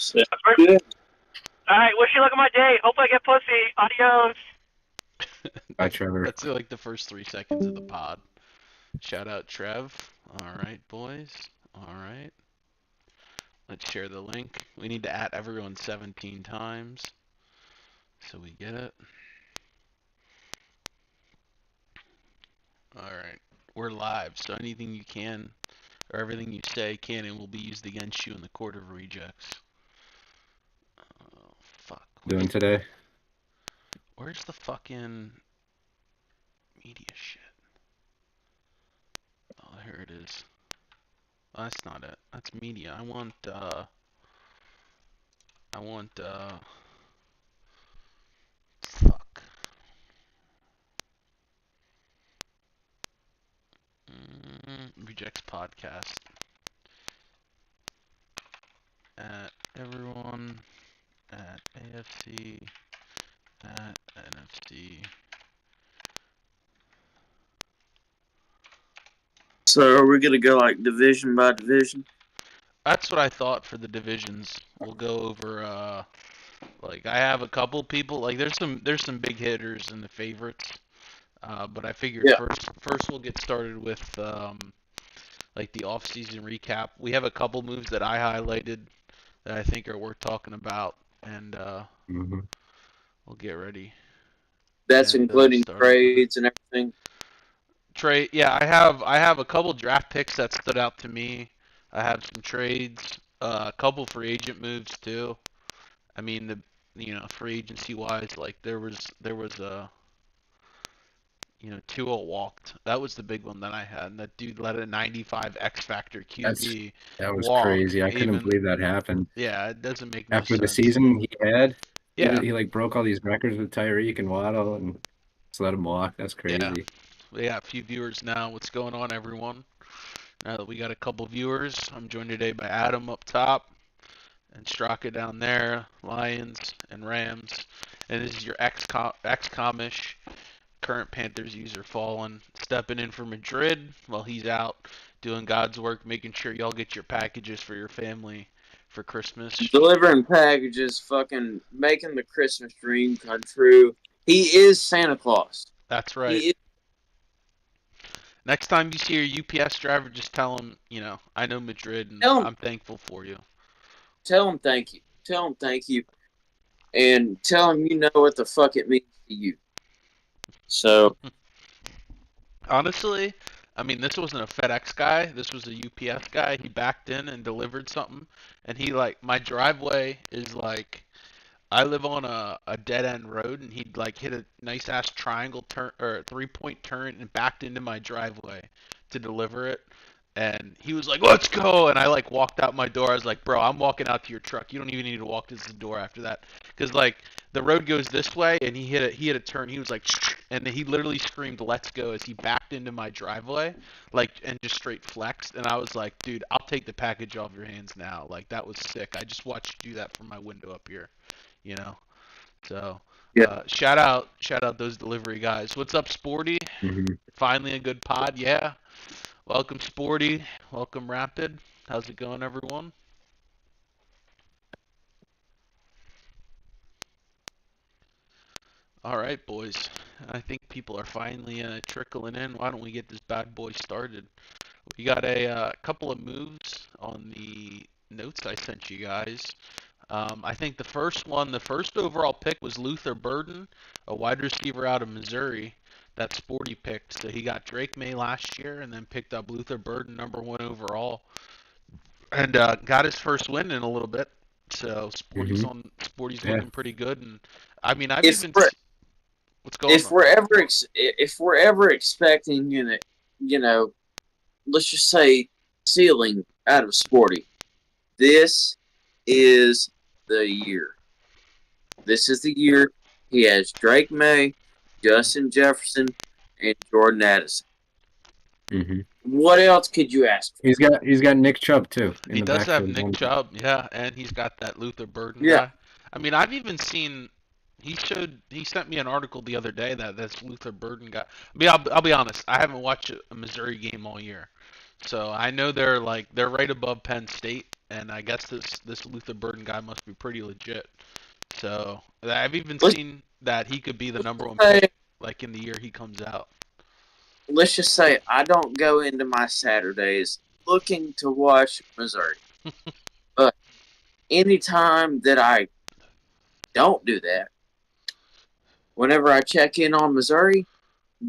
Sounds good. All right, wish you luck on my date. Hopefully I get pussy. Adios. Bye, Trevor. That's like the first 3 seconds of the pod. Shout out Trev. All right, boys. All right. Let's share the link. We need to at everyone 17 times so we get it. All right. We're live, so anything you can or everything you say can and will be used against you in the court of rejects. Oh, fuck. Doing today? Where's the fucking media shit? Oh, here it is. Oh, that's not it. That's media. I want, fuck. Rejects podcast. At everyone, at AFC, at NFC. So are we gonna go like division by division? That's what I thought for the divisions. We'll go over, like I have a couple people, like there's some big hitters in the favorites. But I figured Yeah. first we'll get started with like the off-season recap. We have a couple moves that I highlighted that I think are worth talking about, and we'll get ready. That's And, including starting trades and everything. Trade, yeah, I have a couple draft picks that stood out to me. I have some trades, a couple free agent moves too. I mean, free agency wise, like there was a. Tua walked. That was the big one that I had. And that dude let a 95 X Factor QB That was walk. crazy. I couldn't believe that happened. Yeah, it doesn't make no After sense. the season he had, Yeah. he like broke all these records with Tyreek and Waddle and just let him walk. That's crazy. Yeah. We got a few viewers now. What's going on, everyone? Now that we got a couple viewers, I'm joined today by Adam up top and Straka down there, Lions and Rams. And this is your ex-Comish. Current Panthers user Fallen, stepping in for Madrid while he's out doing God's work, making sure y'all get your packages for your family for Christmas. Delivering packages, fucking making the Christmas dream come true. He is Santa Claus. That's right. Next time you see your UPS driver, just tell him, I know Madrid and I'm thankful for you. Tell him thank you. Tell him thank you. And tell him you know what the fuck it means to you. So, honestly, I mean, this wasn't a FedEx guy. This was a UPS guy. He backed in and delivered something. And he, my driveway is I live on a dead end road, and he'd hit a nice ass triangle turn or 3-point turn and backed into my driveway to deliver it. And he was like, "Let's go!" And I walked out my door. I was like, "Bro, I'm walking out to your truck. You don't even need to walk to the door after that." Because the road goes this way, and he hit a turn. He was like, and he literally screamed, "Let's go!" as he backed into my driveway, and just straight flexed. And I was like, "Dude, I'll take the package off your hands now." That was sick. I just watched you do that from my window up here, So. Yeah. Shout out those delivery guys. What's up, Sporty? Finally a good pod, yeah. Welcome, Sporty. Welcome, Rapid. How's it going, everyone? All right, boys. I think people are finally trickling in. Why don't we get this bad boy started? We got a couple of moves on the notes I sent you guys. I think the first overall pick was Luther Burden, a wide receiver out of Missouri. That Sporty picked. So he got Drake May last year and then picked up Luther Burden, number 1 overall. And got his first win in a little bit. So Sporty's looking pretty good. And I mean, what's going on? If we're ever expecting, let's just say ceiling out of Sporty, this is the year. This is the year. He has Drake May, Justin Jefferson, and Jordan Addison. What else could you ask for? He's got Nick Chubb too. He does have Nick Chubb, yeah, and he's got that Luther Burden guy. I mean, I've even seen he sent me an article the other day that's Luther Burden guy. I mean, I'll be honest, I haven't watched a Missouri game all year, so I know they're right above Penn State, and I guess this Luther Burden guy must be pretty legit. So I've even Let's seen that he could be the number one say, pick, like in the year he comes out. let's just say I don't go into my Saturdays looking to watch Missouri. But anytime that I don't do that, whenever I check in on Missouri,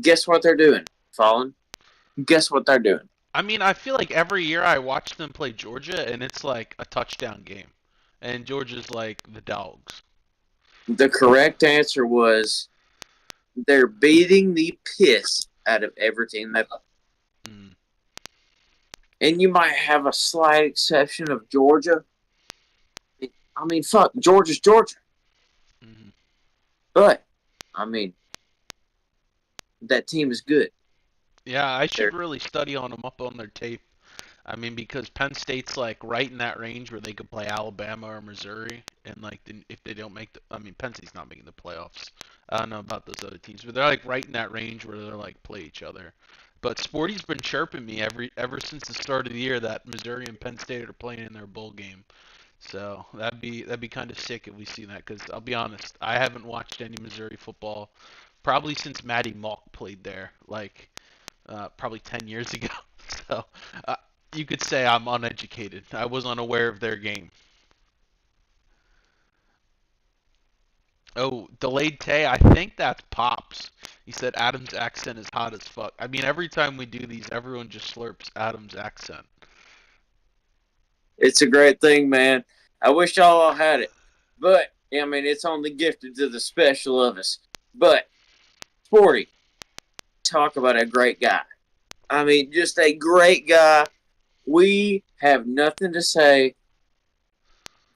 guess what they're doing? Fallen. Guess what they're doing? I mean, I feel like every year I watch them play Georgia, and it's like a touchdown game, and Georgia's like the dogs. The correct answer was they're beating the piss out of everything they play. Mm. And you might have a slight exception of Georgia. I mean, fuck, Georgia's Georgia. Mm-hmm. But, I mean, that team is good. Yeah, I should They're, really study on them up on their tape. I mean, because Penn State's like right in that range where they could play Alabama or Missouri, and like if they don't make the, I mean, Penn State's not making the playoffs. I don't know about those other teams, but they're like right in that range where they're like play each other. But Sporty's been chirping me ever since the start of the year that Missouri and Penn State are playing in their bowl game. So that'd be kind of sick if we see that. Because I'll be honest, I haven't watched any Missouri football probably since Matty Malk played there, like probably 10 years ago. So uh, you could say I'm uneducated. I was unaware of their game. Oh, delayed Tay. I think that's Pops. He said Adam's accent is hot as fuck. I mean, every time we do these, everyone just slurps Adam's accent. it's a great thing, man. I wish y'all all had it. But, I mean, it's only gifted to the special of us. But, Sporty, talk about a great guy. I mean, just a great guy. We have nothing to say,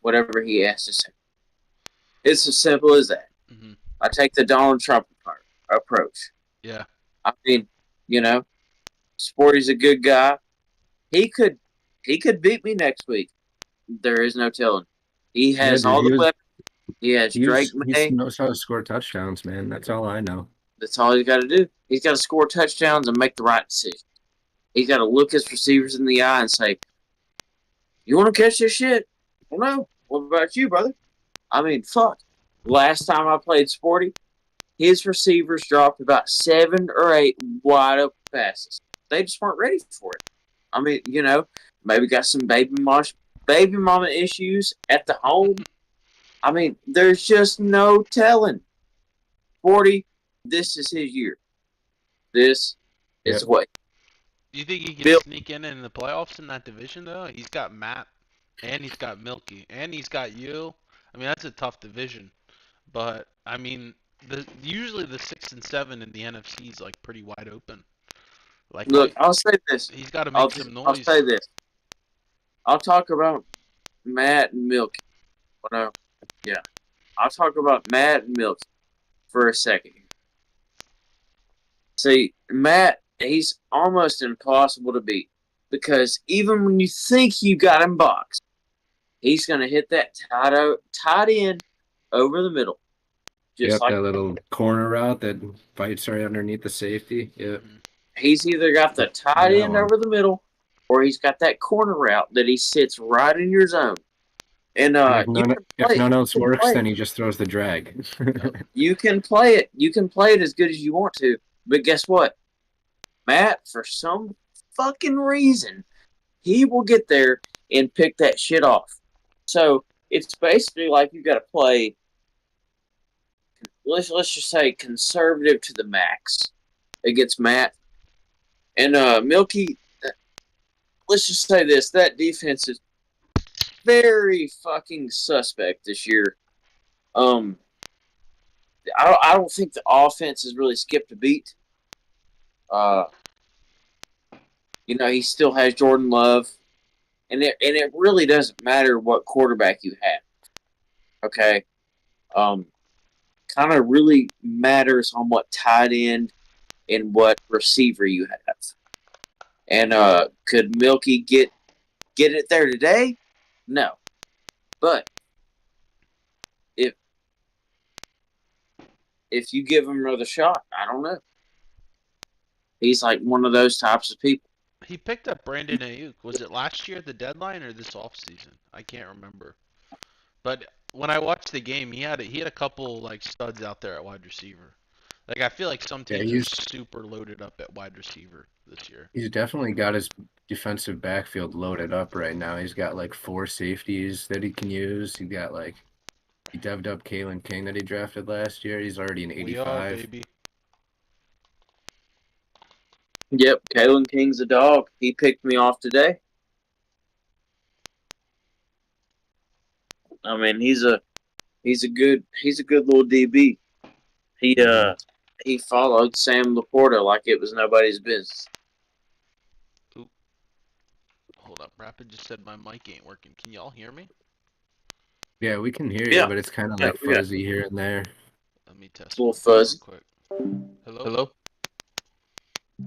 whatever he has to say. It's as simple as that. Hmm. I take the Donald Trump approach. Yeah. I mean, you know, Sporty's a good guy. He could beat me next week. There is no telling. He Yeah, has dude, all the weapons. He has Drake he May. knows how to score touchdowns, man. That's all I know. That's all he's got to do. He's got to score touchdowns and make the right decision. He's got to look his receivers in the eye and say, "You want to catch this shit?" Well, no. What about you, brother? I mean, fuck. Last time I played Sporty, his receivers dropped about 7 or 8 wide open passes. They just weren't ready for it. I mean, you know, maybe got some baby mama issues at the home. I mean, there's just no telling. Sporty, this is his year. This is Yep. what Do you think he can Bill. sneak in the playoffs in that division though? He's got Matt, and he's got Milky, and he's got you. I mean, that's a tough division. But I mean, usually the 6 and 7 in the NFC is like pretty wide open. Like Look, I'll say this. he's got to I'll make some I'll noise. say this. I'll talk about Matt and Milky. Yeah, I'll talk about Matt and Milky for a second. See, Matt, he's almost impossible to beat because even when you think you got him boxed, he's going to hit that tight end over the middle, just Yep, like that little corner route that fights right underneath the safety. Yep. Mhm. he's either got the tight That end one. over the middle or he's got that corner route that he sits right in your zone. And And you can if play it. none else You can works, play then it. he just throws the drag. You can play it. You can play it as good as you want to. But guess what? Matt, for some fucking reason, he will get there and pick that shit off. So it's basically like you got to play. Let's just say conservative to the max against Matt and Milky. Let's just say this: that defense is very fucking suspect this year. I don't think the offense has really skipped a beat. Uh, he still has Jordan Love, and it really doesn't matter what quarterback you have. Okay, kind of really matters on what tight end and what receiver you have. And could Milky get it there today? No, but if you give him another shot, I don't know. He's like one of those types of people. He picked up Brandon Ayuk. Was it last year at the deadline or this offseason? I can't remember. But when I watched the game, he had a couple like studs out there at wide receiver. Like I feel like some Yeah, teams are super loaded up at wide receiver this year. he's definitely got his defensive backfield loaded up right now. He's got like 4 safeties that he can use. He devved up Kalen King that he drafted last year. He's already an We are 85. baby. Yep, Kalen King's a dog. He picked me off today. I mean, he's a good little DB. He followed Sam Laporta like it was nobody's business. Hold up, Rapid just said my mic ain't working. Can y'all hear me? Yeah, we can hear Yeah. you, but it's kind of Yeah, like fuzzy here and there. Let me test A little one thing real fuzzy. quick. Hello?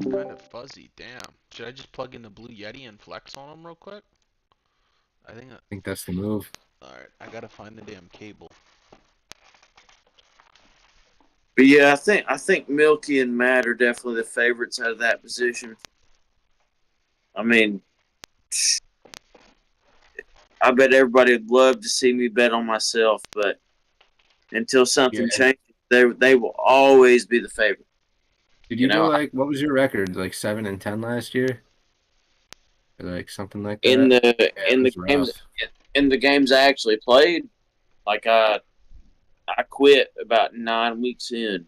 Kind of fuzzy. Damn. Should I just plug in the Blue Yeti and flex on him real quick? I think. I think that's the move. All right. I gotta find the damn cable. But yeah, I think Milky and Matt are definitely the favorites out of that position. I mean, I bet everybody would love to see me bet on myself, but until something Yeah. changes, they will always be the favorite. Did You you do know, like what was your record? Like 7-10 last year? Or like something like in that? the Yeah, it in the was games rough. in the games I actually played, like I quit about 9 weeks in.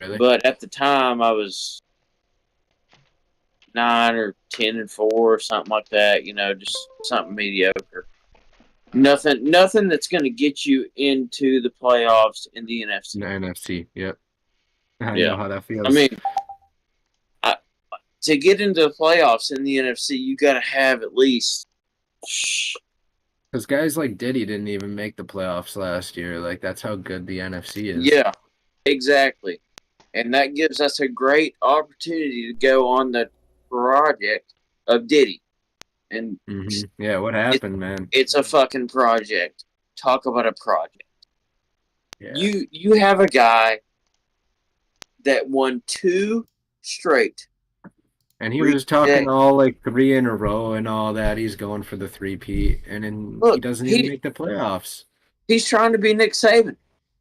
Really? But at the time, I was 9 or 10-4 or something like that. You know, just something mediocre. Nothing that's going to get you into the playoffs in the In NFC. the NFC. Yep. I Yeah, know how that feels. I mean, to get into the playoffs in the NFC, you got to have at least. Because guys like Diddy didn't even make the playoffs last year. Like that's how good the NFC is. Yeah, exactly. And that gives us a great opportunity to go on the project of Diddy. And Yeah, what happened, man? it's a fucking project. Talk about a project. Yeah. You have a guy that won 2 straight. And he was talking all like 3 in a row and all that. He's going for the 3-peat, and then he Look, doesn't even make the playoffs. he's trying to be Nick Saban.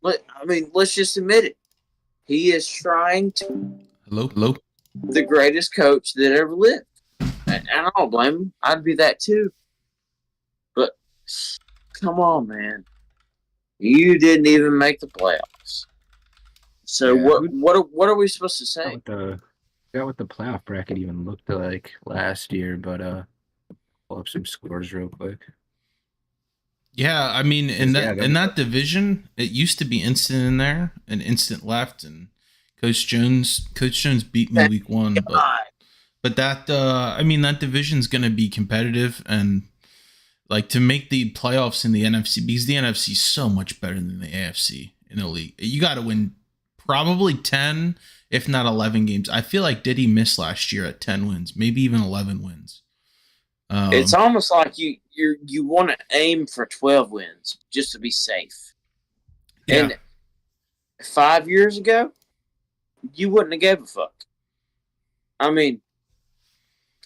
I mean, let's just admit it. He is trying to Hello? the greatest coach that ever lived. And I don't blame him. I'd be that too. But come on, man. You didn't even make the playoffs. So Yeah, what are we supposed to say? Forgot what the playoff bracket even looked like last year, but pull up some scores real quick. Yeah, I mean, in Yeah, that division, it used to be instant in there and instant left, and Coach Jones beat me week 1, but that I mean that division's gonna be competitive, and like to make the playoffs in the NFC, because the NFC is so much better than the AFC in the league. You got to win probably 10, if not 11 games. I feel like Diddy missed last year at 10 wins, maybe even 11 wins. It's almost like you want to aim for 12 wins just to be safe. Yeah. And 5 years ago, you wouldn't have gave a fuck. I mean,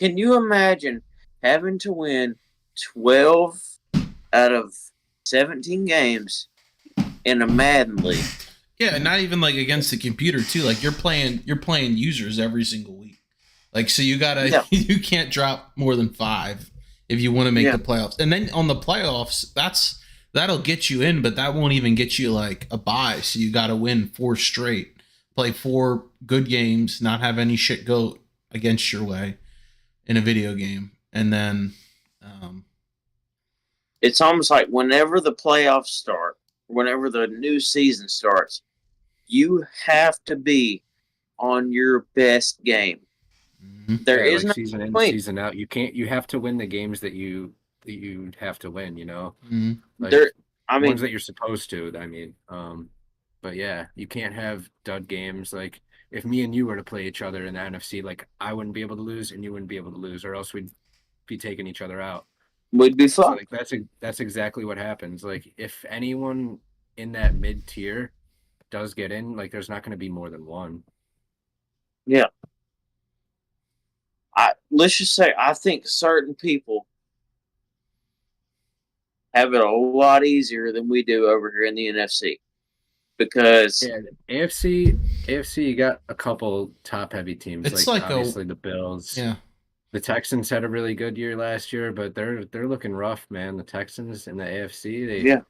can you imagine having to win 12 out of 17 games in a Madden league? Yeah, and not even like against the computer too. Like you're playing users every single week. Like so you gotta you can't drop more than 5 if you want to make the playoffs. And then on the playoffs, that'll get you in, but that won't even get you like a bye. So you gotta win 4 straight, play 4 good games, not have any shit go against your way in a video game. And then it's almost like whenever the playoffs start, whenever the new season starts, you have to be on your best game. There is like no season in, point. season out. You have to win the games that you have to win, Like ones that you're supposed to, I mean. But yeah, you can't have dud games. Like if me and you were to play each other in the NFC, like I wouldn't be able to lose and you wouldn't be able to lose, or else we'd be taking each other out. We'd be So fucked. like that's exactly what happens. Like if anyone in that mid tier does get in, like there's not going to be more than one. Yeah. let's just say I think certain people have it a whole lot easier than we do over here in the NFC. Because AFC, you got a couple top-heavy teams. It's like obviously the Bills. Yeah. The Texans had a really good year last year, but they're looking rough, man. The Texans in the AFC, they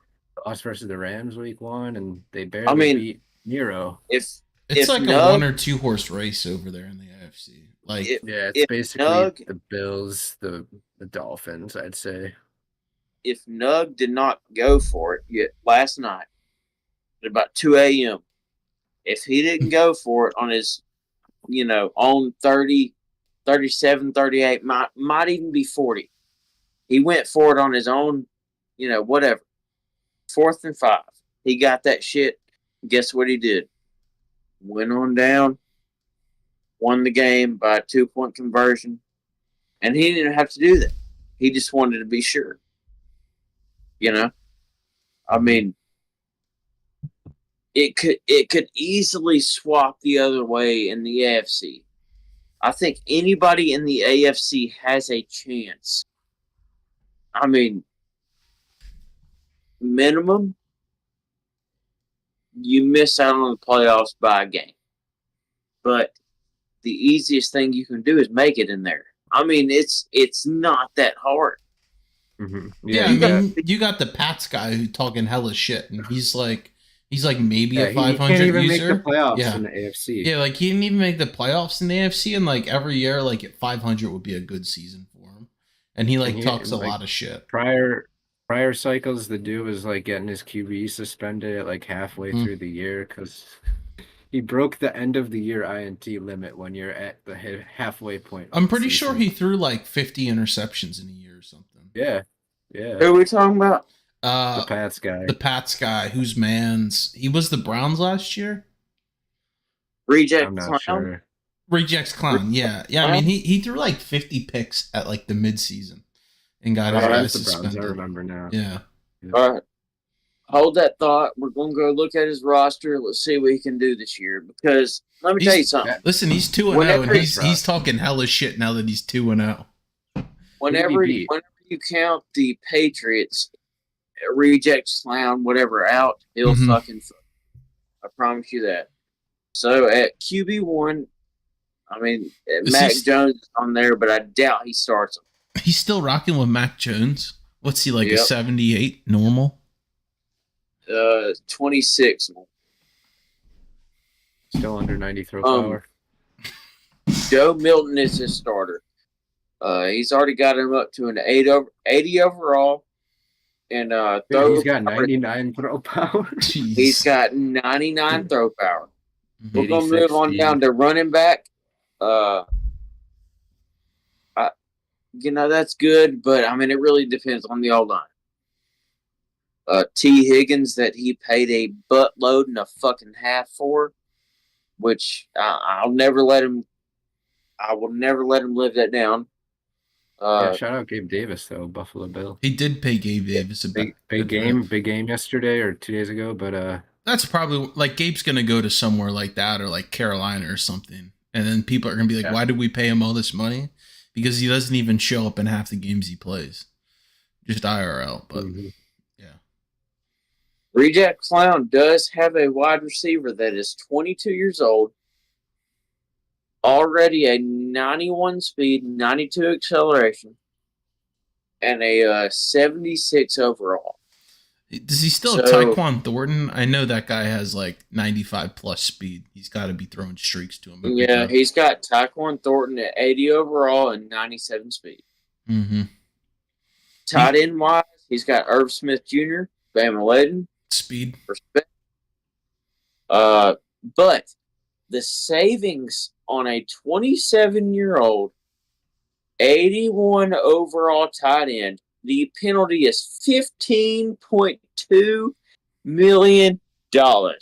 lost versus the Rams week 1, and they barely beat Nero. It's like a 1 or 2 horse race over there in the AFC. Like, it's basically the Bills, the Dolphins, I'd say. If Nug did not go for it yet last night at about 2 a.m., if he didn't go for it on his, on 30, 37, 38, might even be 40. He went for it on his own, whatever. 4th and 5. He got that shit. Guess what he did? Went on down, won the game by a 2-point conversion, and he didn't have to do that. He just wanted to be sure. I mean, it could easily swap the other way in the AFC. I think anybody in the AFC has a chance. I mean, minimum, you miss out on the playoffs by a game. But the easiest thing you can do is make it in there. I mean, it's not that hard. Mm-hmm. Yeah, you got the Pats guy who's talking hella shit, and he's like maybe a 500 he can't even user. Make the playoffs in the AFC. Yeah, like he didn't even make the playoffs in the AFC, and like every year, like at 500 would be a good season for him. And he talks a lot of shit. Prior cycles, the dude was like getting his QB suspended at like halfway through the year because he broke the end of the year INT limit when you're at the halfway point. I'm pretty sure he threw like 50 interceptions in a year or something. Yeah. Who are we talking about? The Pats guy. The Pats guy, he was the Browns last year. Reject I'm not Clown. sure. Rejects Clown, yeah. I mean, he threw like 50 picks at like the midseason and got his guys suspended. I remember now. Yeah. All right. Hold that thought. We're going to go look at his roster. Let's see what he can do this year. Because let me tell you something. Listen, he's 2-0, and he's talking hella shit now that he's 2-0. Whenever you count the Patriots, rejects Clown, whatever, out, he'll fucking. I promise you that. So at QB1, I mean, Mac Jones is on there, but I doubt he starts him. He's still rocking with Mac Jones. What's he like? A 78 normal? 26. Still under 90 throw power. Joe Milton is his starter. He's already got him up to an 80 overall. And he's got 99 throw power. He's got 99 throw power. We're going to move on down to running back. That's good, but I mean, it really depends on the O-line. T. Higgins, that he paid a buttload and a fucking half for, which I'll never let him. I will never let him live that down. Shout out Gabe Davis though, Buffalo Bill. He did pay Gabe Davis a big game yesterday or 2 days ago, but that's probably like Gabe's gonna go to somewhere like that or like Carolina or something, and then people are gonna be like, "Why did we pay him all this money?" Because he doesn't even show up in half the games he plays, just IRL. But Reject Clown does have a wide receiver that is 22 years old, already a 91 speed, 92 acceleration, and a 76 overall. Does he still have Tyquan Thornton? I know that guy has like 95 plus speed. He's got to be throwing streaks to him. Yeah, he's got Tyquan Thornton at 80 overall and 97 speed. Mm-hmm. Tight end wise, he's got Irv Smith Jr., Bama Layden. Speed. Respect. But the savings on a 27-year-old, 81 overall tight end, the penalty is $15.2 million. I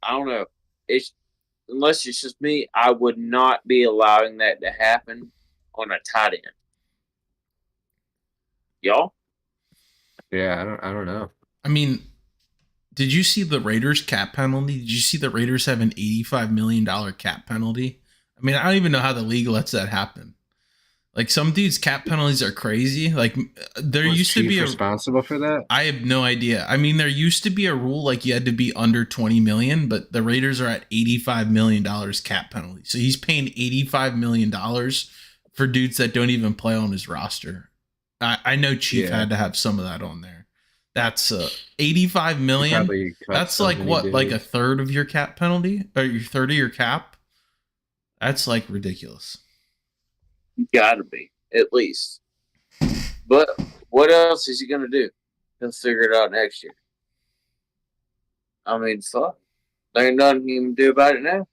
don't know. Unless it's just me, I would not be allowing that to happen on a tight end. Y'all? Yeah, I don't know. I mean, did you see the Raiders cap penalty? Did you see the Raiders have an $85 million cap penalty I mean, I don't even know how the league lets that happen. Like some dudes' cap penalties are crazy. Like there used to be responsible for that. I have no idea. I mean, there used to be a rule like you had to be under 20 million, but the Raiders are at $85 million cap penalty. So he's paying $85 million for dudes that don't even play on his roster. I know Chief had to have some of that on there. That's 85 million. That's like what, like a third of your cap penalty or your third of your cap. That's like ridiculous. Gotta be, at least. But what else is he gonna do? He'll figure it out next year. I mean, fuck. There ain't nothing he can do about it now.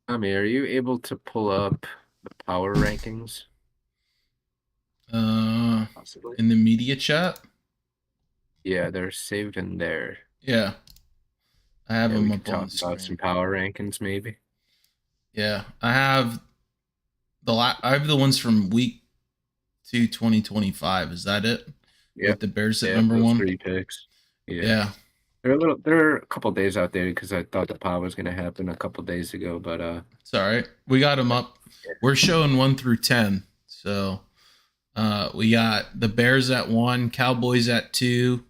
I mean, are you able to pull up the power rankings? Possibly. In the media chat? Yeah, they're saved in there. Yeah. I have them we up can on talk the screen. about some power rankings, maybe. Yeah, I have the ones from week 2, 2025. Is that it? Yeah. With the Bears at number 1. 3 picks. Yeah. They're a couple days outdated because I thought the power was going to happen a couple days ago, but it's all right. We got them up. We're showing 1 through 10. So we got the Bears at 1, Cowboys at 2,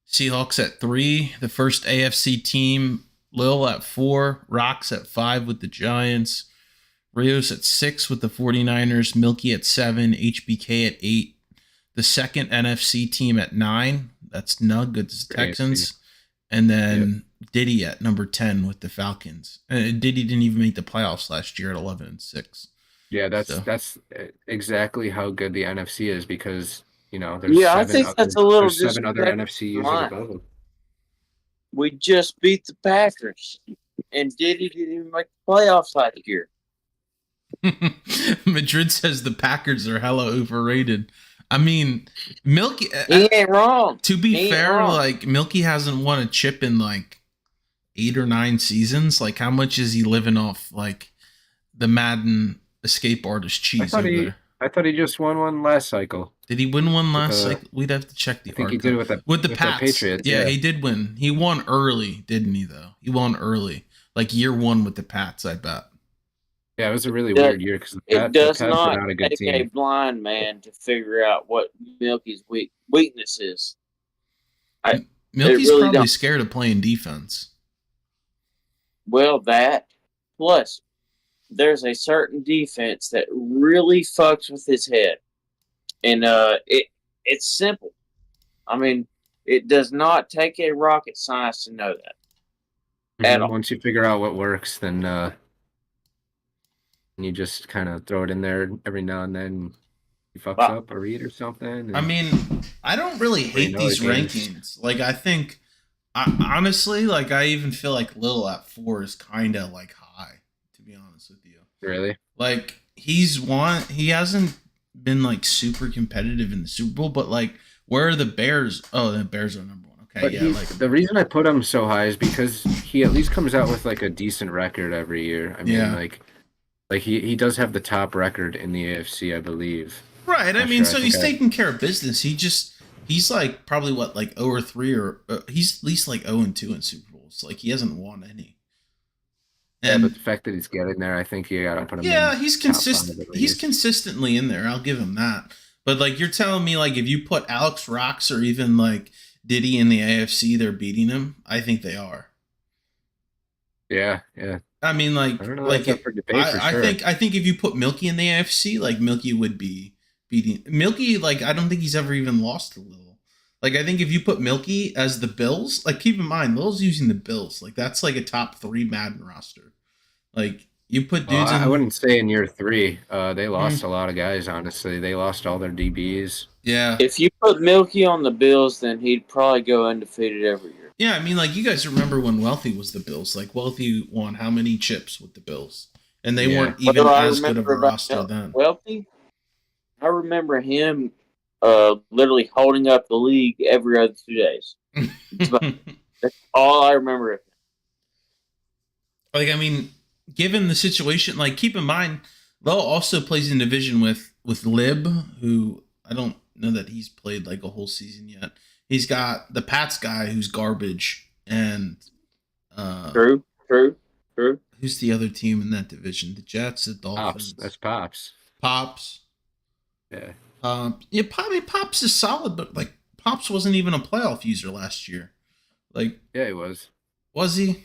Seahawks at 3, the first AFC team, Lil at 4, Rocks at 5 with the Giants, Rios at 6 with the 49ers, Milky at 7, HBK at 8, the second NFC team at 9, that's Nug with the Texans, and then Diddy at number 10 with the Falcons. And Diddy didn't even make the playoffs last year at 11-6. Yeah, that's exactly how good the NFC is because, there's I think that's a little there's 7 other NFC users above them. We just beat the Packers, and Diddy didn't even make the playoffs last year. Madrid says the Packers are hella overrated. I mean, Milky. He ain't wrong. To be fair, like Milky hasn't won a chip in like 8 or 9 seasons. Like, how much is he living off like the Madden escape artist cheese? I thought he just won one last cycle. Did he win one last cycle? We'd have to check the. I think he did with the Pats. Patriots. Yeah, he did win. He won early, didn't he? Though he won early, like year 1 with the Pats. I bet. Yeah, it was a really weird year because it does not take a blind man to figure out what Milky's weakness is. Milky's really probably scared of playing defense. Well, that plus there's a certain defense that really fucks with his head, and it's simple. I mean, it does not take a rocket science to know that. And once you figure out what works, then. You just kind of throw it in there every now and then. He fucks up a read or something. I mean, I don't really hate these rankings. Like, I think, honestly, like, I even feel like Lil at 4 is kind of, like, high, to be honest with you. Really? Like, he hasn't been, like, super competitive in the Super Bowl, but, like, where are the Bears? Oh, the Bears are number 1. Okay, but yeah. Like, the reason I put him so high is because he at least comes out with, like, a decent record every year. I mean, Like he does have the top record in the AFC, I believe. Right. I mean, so he's taking care of business. He's like probably what, like 0-3 or he's at least like 0-2 in Super Bowls. Like he hasn't won any. And, but the fact that he's getting there, I think you gotta put him. Yeah, he's consistent. He's consistently in there. I'll give him that. But like you're telling me, like if you put Alex Rocks or even like Diddy in the AFC, they're beating him. I think they are. Yeah. I mean, like, I think if you put Milky in the AFC, like Milky would be beating Milky. Like, I don't think he's ever even lost to Lil. Like, I think if you put Milky as the Bills, like, keep in mind, Lil's using the Bills. Like, that's like a top 3 Madden roster. Like, you put dudes. I wouldn't say in year 3. They lost a lot of guys. Honestly, they lost all their DBs. Yeah. If you put Milky on the Bills, then he'd probably go undefeated every year. Yeah, I mean, like, you guys remember when Wealthy was the Bills. Like, Wealthy won how many chips with the Bills? And they weren't even as good of a roster then. Wealthy, I remember him literally holding up the league every other 2 days. That's all I remember of him. Like, I mean, given the situation, like, keep in mind, Lo also plays in division with Lib, who I don't know that he's played, like, a whole season yet. He's got the Pats guy who's garbage, and True. Who's the other team in that division? The Jets, the Dolphins. Pops. That's Pops. Pops. Yeah. Pops is solid, but like Pops wasn't even a playoff user last year. Like, yeah, he was. Was he?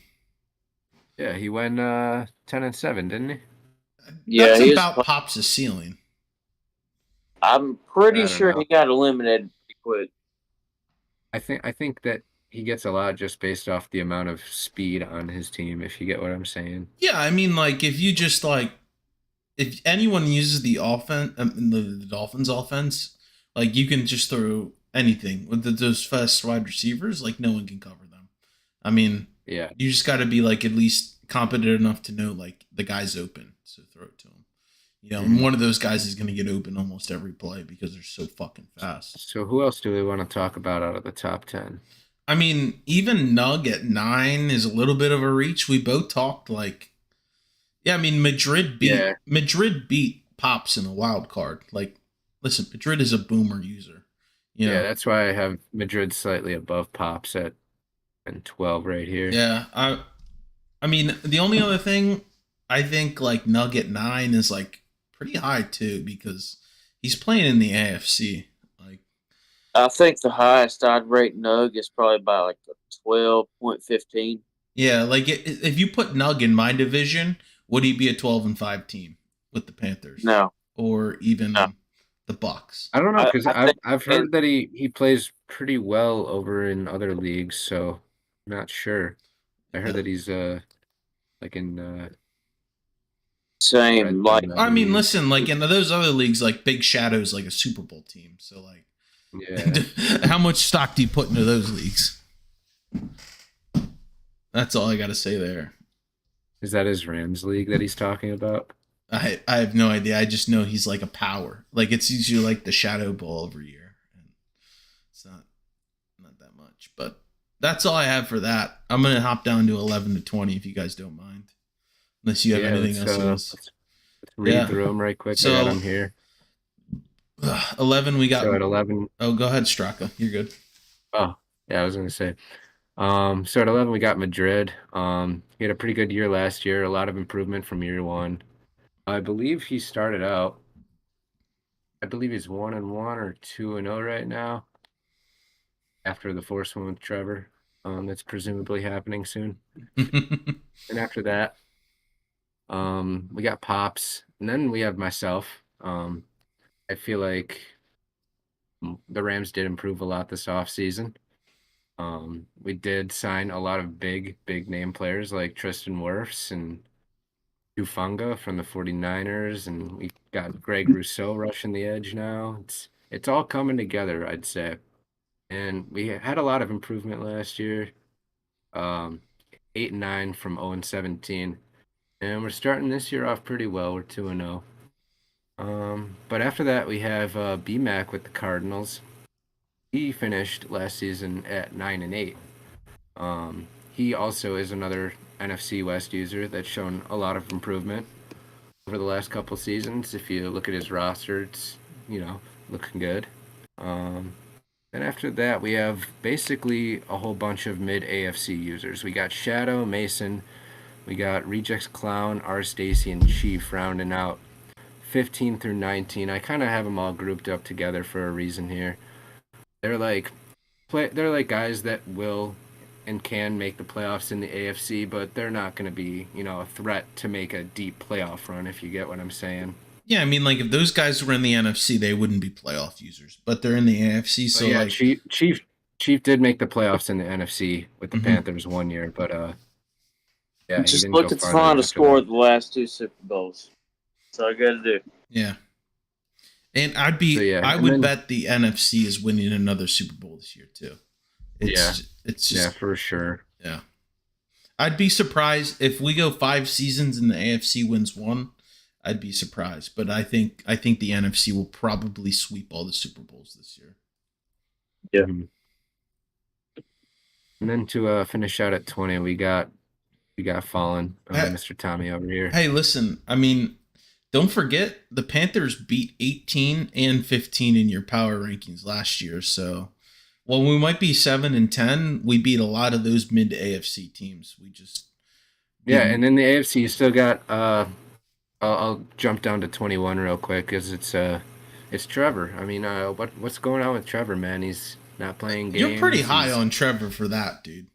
Yeah, he went 10-7, didn't he? Yeah, that's about Pops' ceiling. I'm pretty sure he got eliminated pretty quick. I think that he gets a lot just based off the amount of speed on his team, if you get what I'm saying. Yeah, I mean, like, if you just, like, if anyone uses the offense, the Dolphins offense, like, you can just throw anything. With those fast wide receivers, like, no one can cover them. I mean, yeah, you just got to be, like, at least competent enough to know, like, the guy's open, so throw it to him. You know, and one of those guys is going to get open almost every play because they're so fucking fast. So who else do we want to talk about out of the top 10? I mean, even Nug at 9 is a little bit of a reach. We both talked like, yeah, I mean, Madrid beat Pops in a wild card. Like, listen, Madrid is a boomer user. You know? Yeah, that's why I have Madrid slightly above Pops at 12 right here. Yeah, I mean, the only other thing I think like Nug at 9 is like pretty high too because he's playing in the AFC. Like, I think the highest I'd rate Nug is probably by like a 12.15. Yeah, like if you put Nug in my division, would he be a 12-5 team with the Panthers? No, or even the Bucks. I don't know because I've heard that he plays pretty well over in other leagues, so I'm not sure. I heard that he's like in same like I mean, listen, like in those other leagues, like Big Shadow's like a Super Bowl team, so like, yeah. How much stock do you put into those leagues? That's all I got to say there. Is that his Rams league that he's talking about? I have no idea. I just know he's like a power. Like it's usually like the Shadow Bowl every year, and it's not that much. But that's all I have for that. I'm gonna hop down to 11 to 20 if you guys don't mind. Unless you have anything else. Let's read through them right quick. So, I got them here. 11, we got. So at 11. Oh, go ahead, Straka. You're good. Oh, yeah, I was going to say. So at 11, we got Madrid. He had a pretty good year last year. A lot of improvement from year one. I believe he started out. I believe he's 1-1 or 2-0 right now. After the first one with Trevor. That's presumably happening soon. And after that, we got Pops, and then we have myself. I feel like the Rams did improve a lot this offseason. We did sign a lot of big name players like Tristan Wirfs and Hufanga from the 49ers, and we got Greg Rousseau rushing the edge now. It's all coming together, I'd say. And we had a lot of improvement last year. 8-9 from 0-17. And we're starting this year off pretty well. We're 2-0. But after that, we have BMAC with the Cardinals. He finished last season at 9-8. He also is another NFC West user that's shown a lot of improvement over the last couple seasons. If you look at his roster, it's, looking good. Then after that, we have basically a whole bunch of mid-AFC users. We got Shadow, Mason, we got Rejects Clown, R. Stacy, and Chief rounding out 15 through 19. I kind of have them all grouped up together for a reason here. They're like guys that will and can make the playoffs in the AFC, but they're not going to be, a threat to make a deep playoff run, if you get what I'm saying. Yeah, I mean, like, if those guys were in the NFC, they wouldn't be playoff users, but they're in the AFC, so, yeah, like... Chief did make the playoffs in the NFC with the Panthers one year, but, yeah, just look at the final score of the last two Super Bowls. That's all I got to do. Yeah. And I would bet the NFC is winning another Super Bowl this year, too. It's just, for sure. Yeah. I'd be surprised if we go 5 seasons and the AFC wins 1. I'd be surprised, but I think the NFC will probably sweep all the Super Bowls this year. Yeah. And then to finish out at 20, we got Fallen, Mr. Tommy over here. Hey, listen, I mean, don't forget the Panthers beat 18 and 15 in your power rankings last year. So, while we might be 7 and 10, we beat a lot of those mid AFC teams. We just Yeah, and then the AFC, you still got. I'll jump down to 21 real quick because it's Trevor. I mean, what's going on with Trevor, man? He's not playing games. You're pretty high on Trevor for that, dude.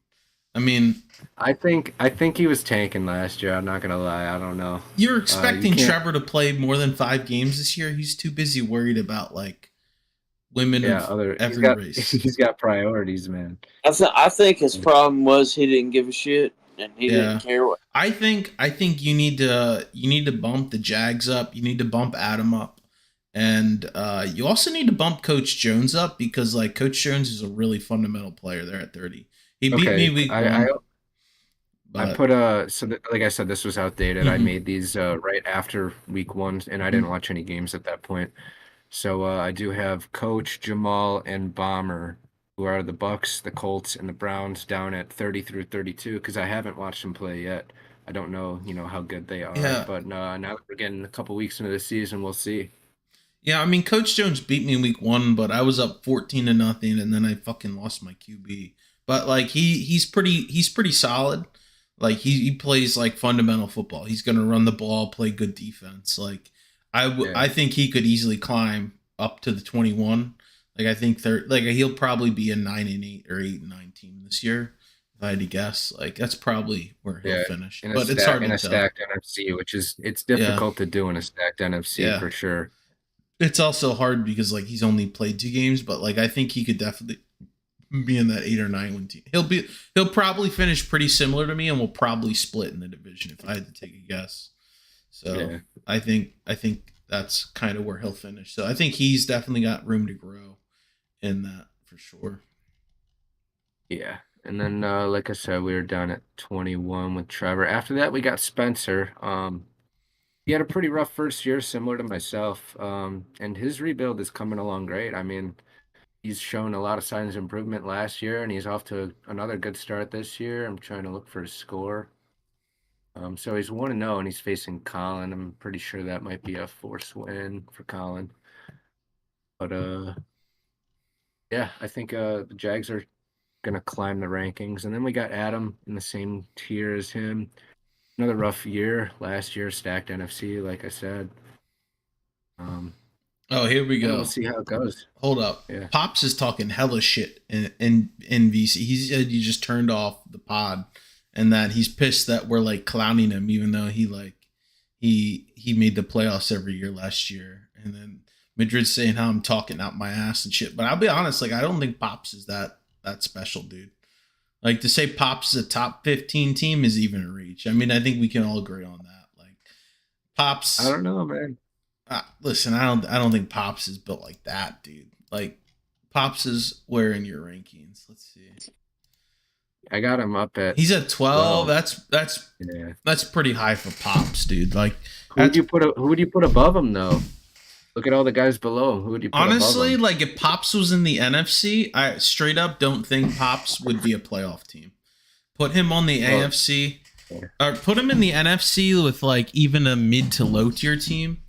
I mean, I think he was tanking last year. I'm not gonna lie. I don't know. You're expecting Trevor to play more than 5 games this year. He's too busy worried about like women of every race. He's got priorities, man. I think his problem was he didn't give a shit and he didn't care what. I think you need to bump the Jags up. You need to bump Adam up, and you also need to bump Coach Jones up because like Coach Jones is a really fundamental player there at 30. He beat me week 1. I put like I said, this was outdated. I made these right after week 1, and I didn't watch any games at that point. So I do have Coach, Jamal, and Bomber, who are the Bucks, the Colts, and the Browns down at 30 through 32 because I haven't watched them play yet. I don't know, how good they are. Yeah. But now that we're getting a couple weeks into the season, we'll see. Yeah, I mean, Coach Jones beat me in week 1, but I was up 14-0, and then I fucking lost my QB. But like he's pretty solid. Like he plays like fundamental football. He's gonna run the ball, play good defense. Like I think he could easily climb up to the 21. Like I think he'll probably be a 9-8 or 8-9 team this year. If I had to guess, like that's probably where he'll finish. But it's hard to tell. In a stacked NFC, which is difficult to do in a stacked NFC for sure. It's also hard because like he's only played 2 games, but like I think he could definitely be in that 8 or 9 win team. He'll probably finish pretty similar to me, and we'll probably split in the division if I had to take a guess. So I think that's kind of where he'll finish. So I think he's definitely got room to grow in that for sure. Yeah. And then like I said, we were down at 21 with Trevor. After that, we got Spencer. He had a pretty rough first year, similar to myself. And his rebuild is coming along great. I mean, he's shown a lot of signs of improvement last year, and he's off to another good start this year. I'm trying to look for his score. So he's 1-0, and he's facing Colin. I'm pretty sure that might be a force win for Colin. But yeah, I think the Jags are gonna climb the rankings, and then we got Adam in the same tier as him. Another rough year last year, stacked NFC, like I said. Oh, here we go. We'll see how it goes. Hold up. Yeah. Pops is talking hella shit in VC. He said you just turned off the pod and that he's pissed that we're like clowning him, even though he made the playoffs every year last year. And then Madrid's saying how I'm talking out my ass and shit. But I'll be honest, like I don't think Pops is that special, dude. Like to say Pops is a top 15 team is even a reach. I mean, I think we can all agree on that. Like Pops, I don't know, man. Listen, I don't think Pops is built like that, dude. Like Pops is where in your rankings? Let's see. I got him up at. He's at 12. That's pretty high for Pops, dude. Like who would you put above him though? Look at all the guys below him. Who would you put honestly above him? Like if Pops was in the NFC, I straight up don't think Pops would be a playoff team. Put him on the AFC, or put him in the NFC with like even a mid to low tier team.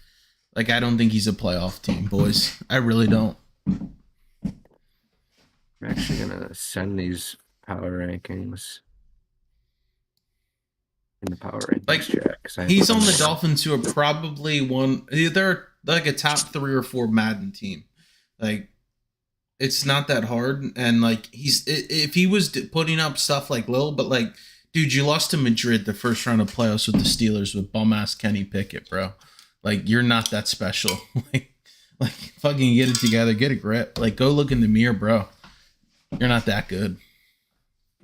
Like, I don't think he's a playoff team, boys. I really don't. I'm actually going to send these power rankings in the power rankings like, check. He's on the Dolphins, who are probably they're like a top 3 or 4 Madden team. Like, it's not that hard. And, like, if he was putting up stuff like Lil, but, like, dude, you lost to Madrid the first round of playoffs with the Steelers with bum-ass Kenny Pickett, bro. Like, you're not that special. like, fucking get it together. Get a grip. Like, go look in the mirror, bro. You're not that good.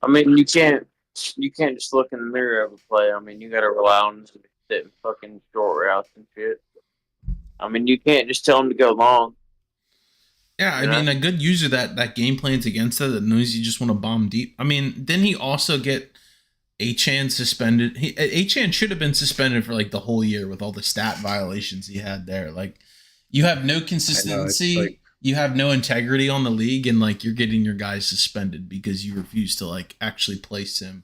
I mean, you can't just look in the mirror every play. I mean, you got to rely on sitting fucking short routes and shit. I mean, you can't just tell them to go long. Yeah, I mean, a good user that game plans against that knows you just want to bomb deep. I mean, didn't he also get Achane suspended? Achane should have been suspended for like the whole year with all the stat violations he had there. Like, you have no consistency, you have no integrity on the league, and like you're getting your guys suspended because you refuse to like actually place him.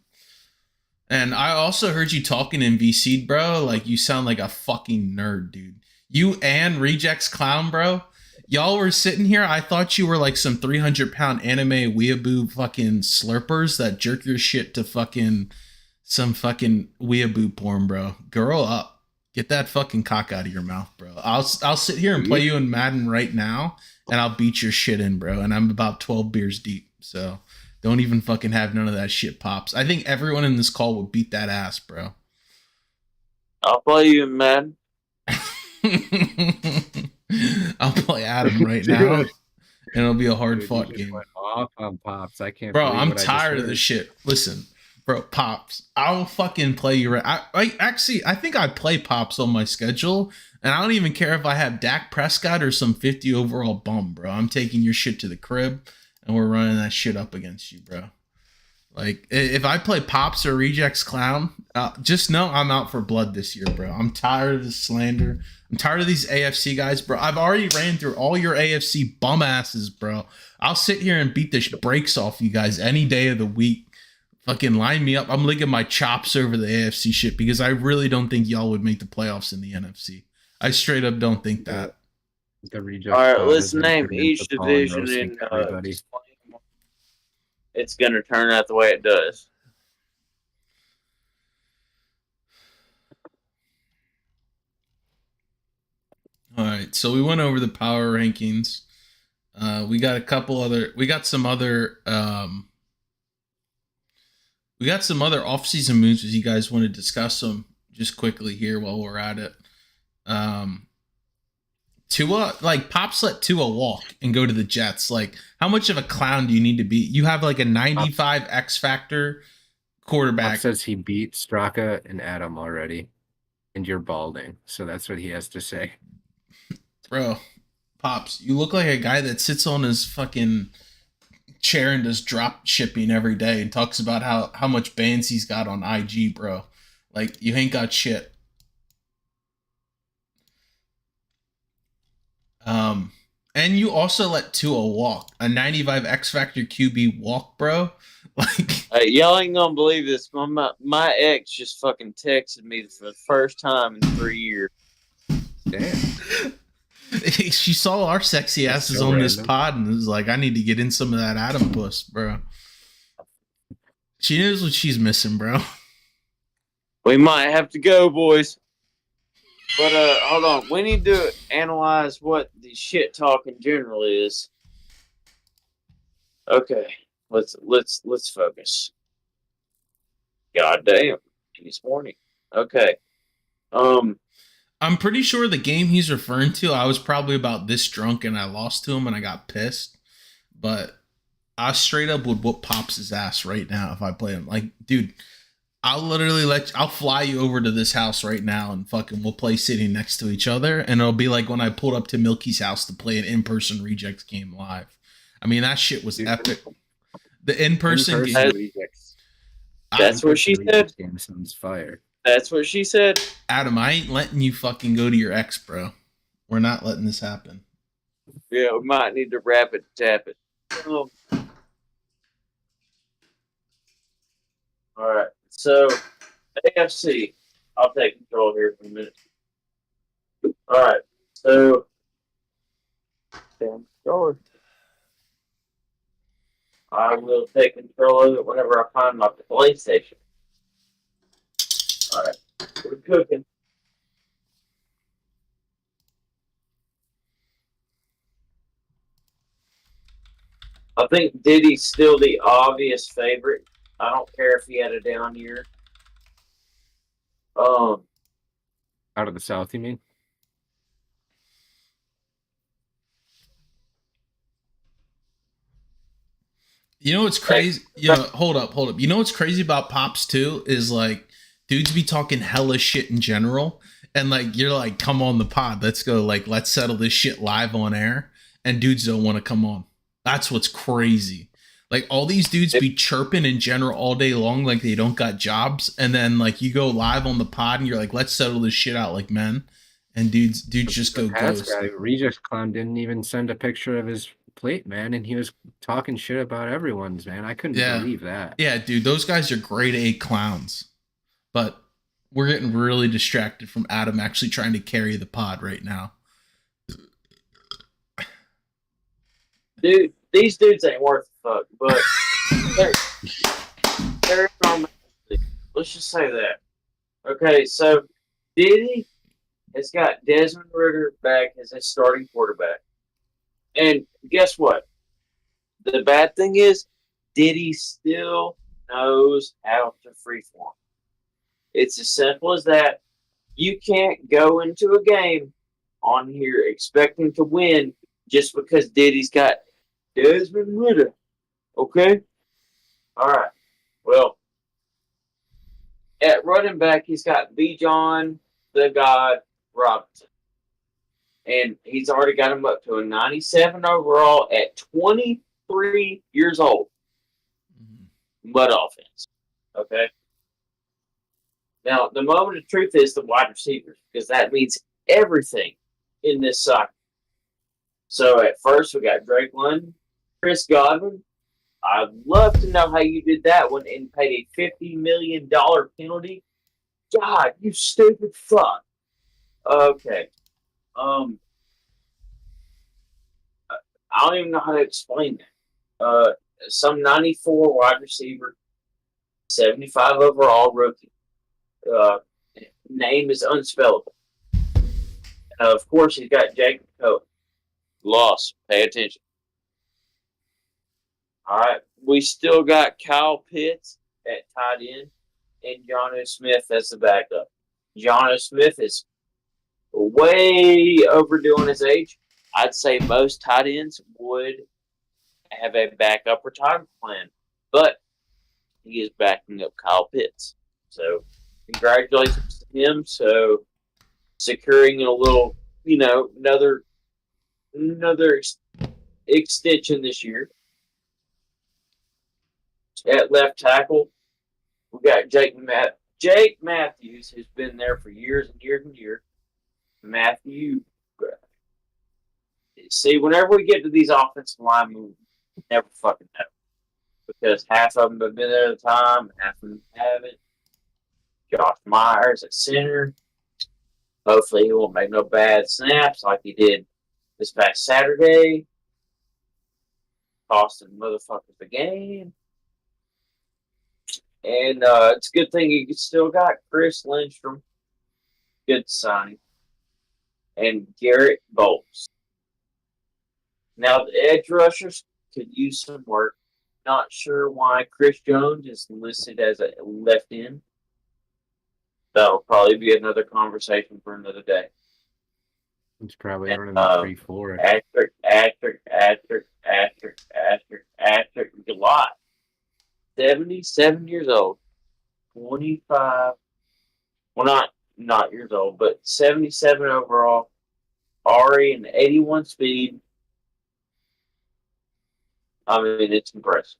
And I also heard you talking in VC, bro. Like, you sound like a fucking nerd, dude. You and Rejects Clown, bro. Y'all were sitting here. I thought you were like some 300-pound anime weeaboo fucking slurpers that jerk your shit to fucking some fucking weeaboo porn, bro. Grow up. Get that fucking cock out of your mouth, bro. I'll sit here and play you in Madden right now, and I'll beat your shit in, bro. And I'm about 12 beers deep, so don't even fucking have none of that shit, Pops. I think everyone in this call would beat that ass, bro. I'll play you in Madden. I'll play Adam right now, and it'll be a hard-fought game. Went off on Pops. I can't. Bro, I'm tired of this shit. Listen, bro, Pops, I'll fucking play you. I think I play Pops on my schedule, and I don't even care if I have Dak Prescott or some 50 overall bum, bro. I'm taking your shit to the crib, and we're running that shit up against you, bro. Like, if I play Pops or Rejects Clown, just know I'm out for blood this year, bro. I'm tired of this slander. I'm tired of these AFC guys, bro. I've already ran through all your AFC bum asses, bro. I'll sit here and beat the brakes off you guys any day of the week. Fucking line me up. I'm licking my chops over the AFC shit because I really don't think y'all would make the playoffs in the NFC. I straight up don't think that. The Rejects. All right, let's name each division in it's going to turn out the way it does. All right, so we went over the power rankings. We got some other off-season moves if you guys want to discuss them just quickly here while we're at it. Tua, like, Pops let Tua walk and go to the Jets. Like, how much of a clown do you need to be? You have like a 95 X factor quarterback. Pops says he beat Straka and Adam already, and you're balding. So that's what he has to say. Bro, Pops, you look like a guy that sits on his fucking chair and does drop shipping every day and talks about how much bands he's got on IG, bro. Like, you ain't got shit. And you also let Tua walk. A 95 X Factor QB walk, bro. Like, y'all ain't gonna believe this. My ex just fucking texted me for the first time in 3 years. Damn. She saw our sexy asses so on random. This pod and was like, I need to get in some of that Adam puss, bro. She knows what she's missing, bro. We might have to go, boys. But hold on, we need to analyze what the shit talk in general is. Okay, let's focus. God damn, he's horny. Okay, I'm pretty sure the game he's referring to, I was probably about this drunk and I lost to him and I got pissed. But I straight up would whoop Pops' ass right now if I play him. Like, dude, I'll fly you over to this house right now and fucking we'll play sitting next to each other. And it'll be like when I pulled up to Milky's house to play an in-person Rejects game live. I mean, that shit was epic. The in-person game. Rejects. That's what she said. Game sounds fire. That's what she said. Adam, I ain't letting you fucking go to your ex, bro. We're not letting this happen. Yeah, we might need to wrap it, tap it. All right. So, AFC, I'll take control here for a minute. All right. So, I will take control of it whenever I find my PlayStation. All right. We're cooking. I think Diddy's still the obvious favorite. I don't care if he had a down year. Out of the South, you mean? You know what's crazy? Yeah, hold up. You know what's crazy about Pops too is like dudes be talking hella shit in general, and like you're like, come on the pod, let's go, like let's settle this shit live on air, and dudes don't want to come on. That's what's crazy. Like all these dudes be chirping in general all day long, like they don't got jobs, and then like you go live on the pod and you're like, let's settle this shit out like men, and dudes just go ghost. Guy, Rejects Clown didn't even send a picture of his plate, man, and he was talking shit about everyone's, man. I couldn't believe that. Yeah, dude, those guys are grade A clowns. But we're getting really distracted from Adam actually trying to carry the pod right now. Dude, these dudes ain't worth a fuck, but they're let's just say that. Okay, so Diddy has got Desmond Ritter back as his starting quarterback. And guess what? The bad thing is, Diddy still knows how to freeform. It's as simple as that. You can't go into a game on here expecting to win just because Diddy's got Desmond Ritter. Okay? All right. Well, at running back, he's got B. John, the God, Robinson. And he's already got him up to a 97 overall at 23 years old. Mud offense. Okay? Now, the moment of truth is the wide receivers, because that means everything in this soccer. So at first, we got Drake London, Chris Godwin. I'd love to know how you did that one and paid a $50 million penalty. God, you stupid fuck. Okay. I don't even know how to explain that. Some 94 wide receiver, 75 overall rookie. Name is unspellable. Of course, he's got Jacob Cohen. Loss. Pay attention. All right. We still got Kyle Pitts at tight end and Jonnu Smith as the backup. Jonnu Smith is way overdoing his age. I'd say most tight ends would have a backup retirement plan, but he is backing up Kyle Pitts. So, congratulations to him. So, securing a little, another extension this year. At left tackle, we got Jake Matthews, who's been there for years and years and years. Matthew, see, whenever we get to these offensive line moves, we never fucking know. Because half of them have been there at the time, and half of them haven't. Josh Myers at center. Hopefully he won't make no bad snaps like he did this past Saturday. Costing motherfuckers the game. And it's a good thing you still got Chris Lindstrom. Good signing. And Garrett Bowles. Now, the edge rushers could use some work. Not sure why Chris Jones is listed as a left end. That'll probably be another conversation for another day. It's probably running the 3-4. Asterisk, July. 77 years old. 25. Well, not years old, but 77 overall. Ari and 81 speed. I mean, it's impressive.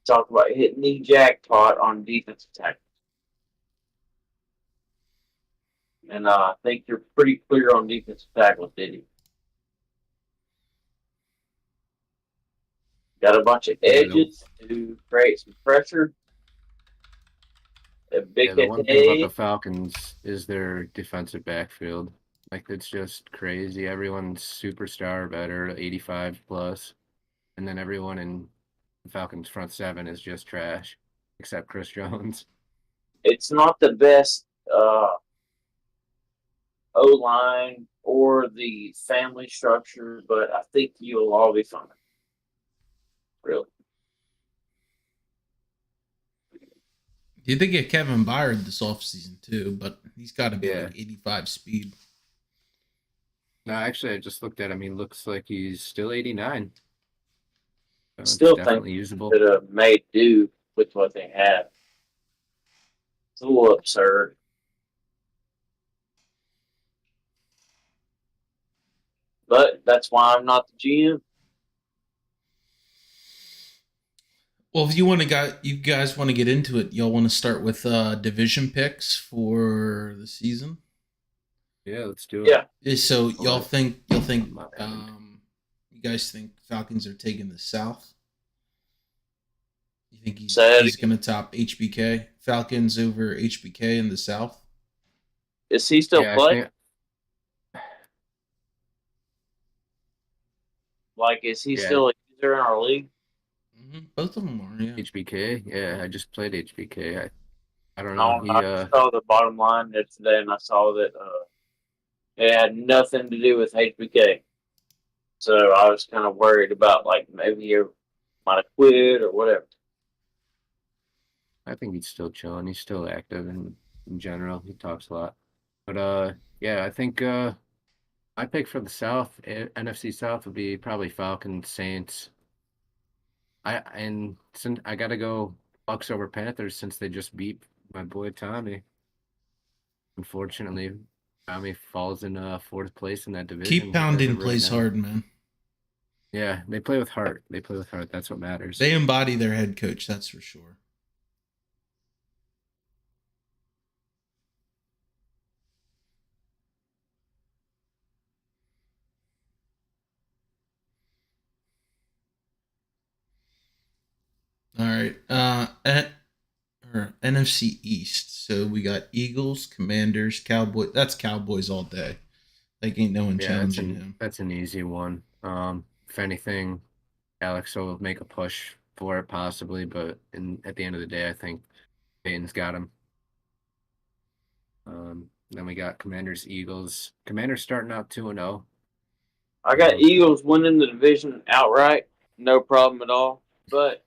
Talk about hitting the jackpot on defensive tackle. And I think you're pretty clear on defensive tackles, did you? Got a bunch of edges to create some pressure. The one thing about the Falcons is their defensive backfield. Like, it's just crazy. Everyone's superstar better, 85 plus. And then everyone in the Falcons front seven is just trash, except Chris Jones. It's not the best O-line or the family structure, but I think you'll all be fine. Really. Did they get Kevin Byard this offseason too? But he's got to be like 85 speed. No, actually, I just looked at him. He looks like he's still 89. So Still definitely think usable. Could have made do with what they have. It's a little absurd. But that's why I'm not the GM. Well, if you guys want to get into it, y'all want to start with division picks for the season? Yeah, let's do it. Yeah. So you guys think Falcons are taking the South? You think he's going to top HBK? Falcons over HBK in the South? Is he still playing? Like, is he still a user in our league? Both of them are, yeah. HBK? Yeah, I just played HBK. I don't know. I just saw the bottom line there today, and I saw that it had nothing to do with HBK. So I was kind of worried about like maybe he might have quit or whatever. I think he's still chilling. He's still active in general. He talks a lot. But yeah, I think my pick for the South, NFC South, would be probably Falcons, Saints. Since I gotta go Bucks over Panthers since they just beat my boy Tommy. Unfortunately, Tommy falls in fourth place in that division. Keep pounding plays hard, man. Yeah, they play with heart. They play with heart. That's what matters. They embody their head coach, that's for sure. All right. NFC East. So we got Eagles, Commanders, Cowboys. That's Cowboys all day. Like ain't no one challenging him. That's an easy one. If anything, Alex will make a push for it possibly, but at the end of the day, I think Peyton's got him. Then we got Commanders, Eagles. Commanders starting out 2-0. I got Eagles winning the division outright, no problem at all. But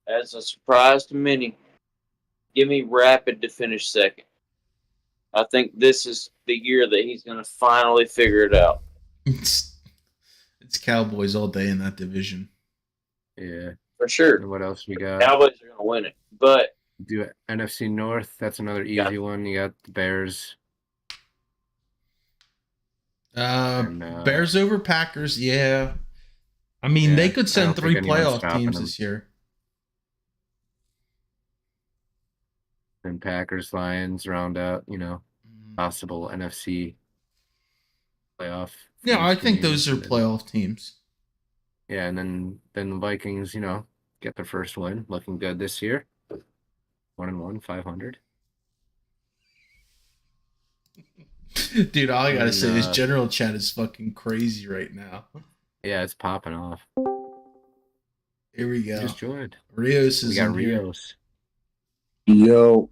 as a surprise to many, give me Rapid to finish second. I think this is the year that he's going to finally figure it out. It's Cowboys all day in that division. Yeah, for sure. And what else we got? Cowboys are going to win it, but do NFC North. That's another easy one. You got the Bears. Bears over Packers. Yeah, I mean they could send 3 playoff teams this year. And Packers, Lions round out, possible NFC playoff. Yeah, I think those are playoff teams. Yeah, and then the Vikings, get their first win, looking good this year. 1-1, 500. Dude, all I gotta say is general chat is fucking crazy right now. Yeah, it's popping off. Here we go. Just joined. Rios is we got in Rios. Here. Yo.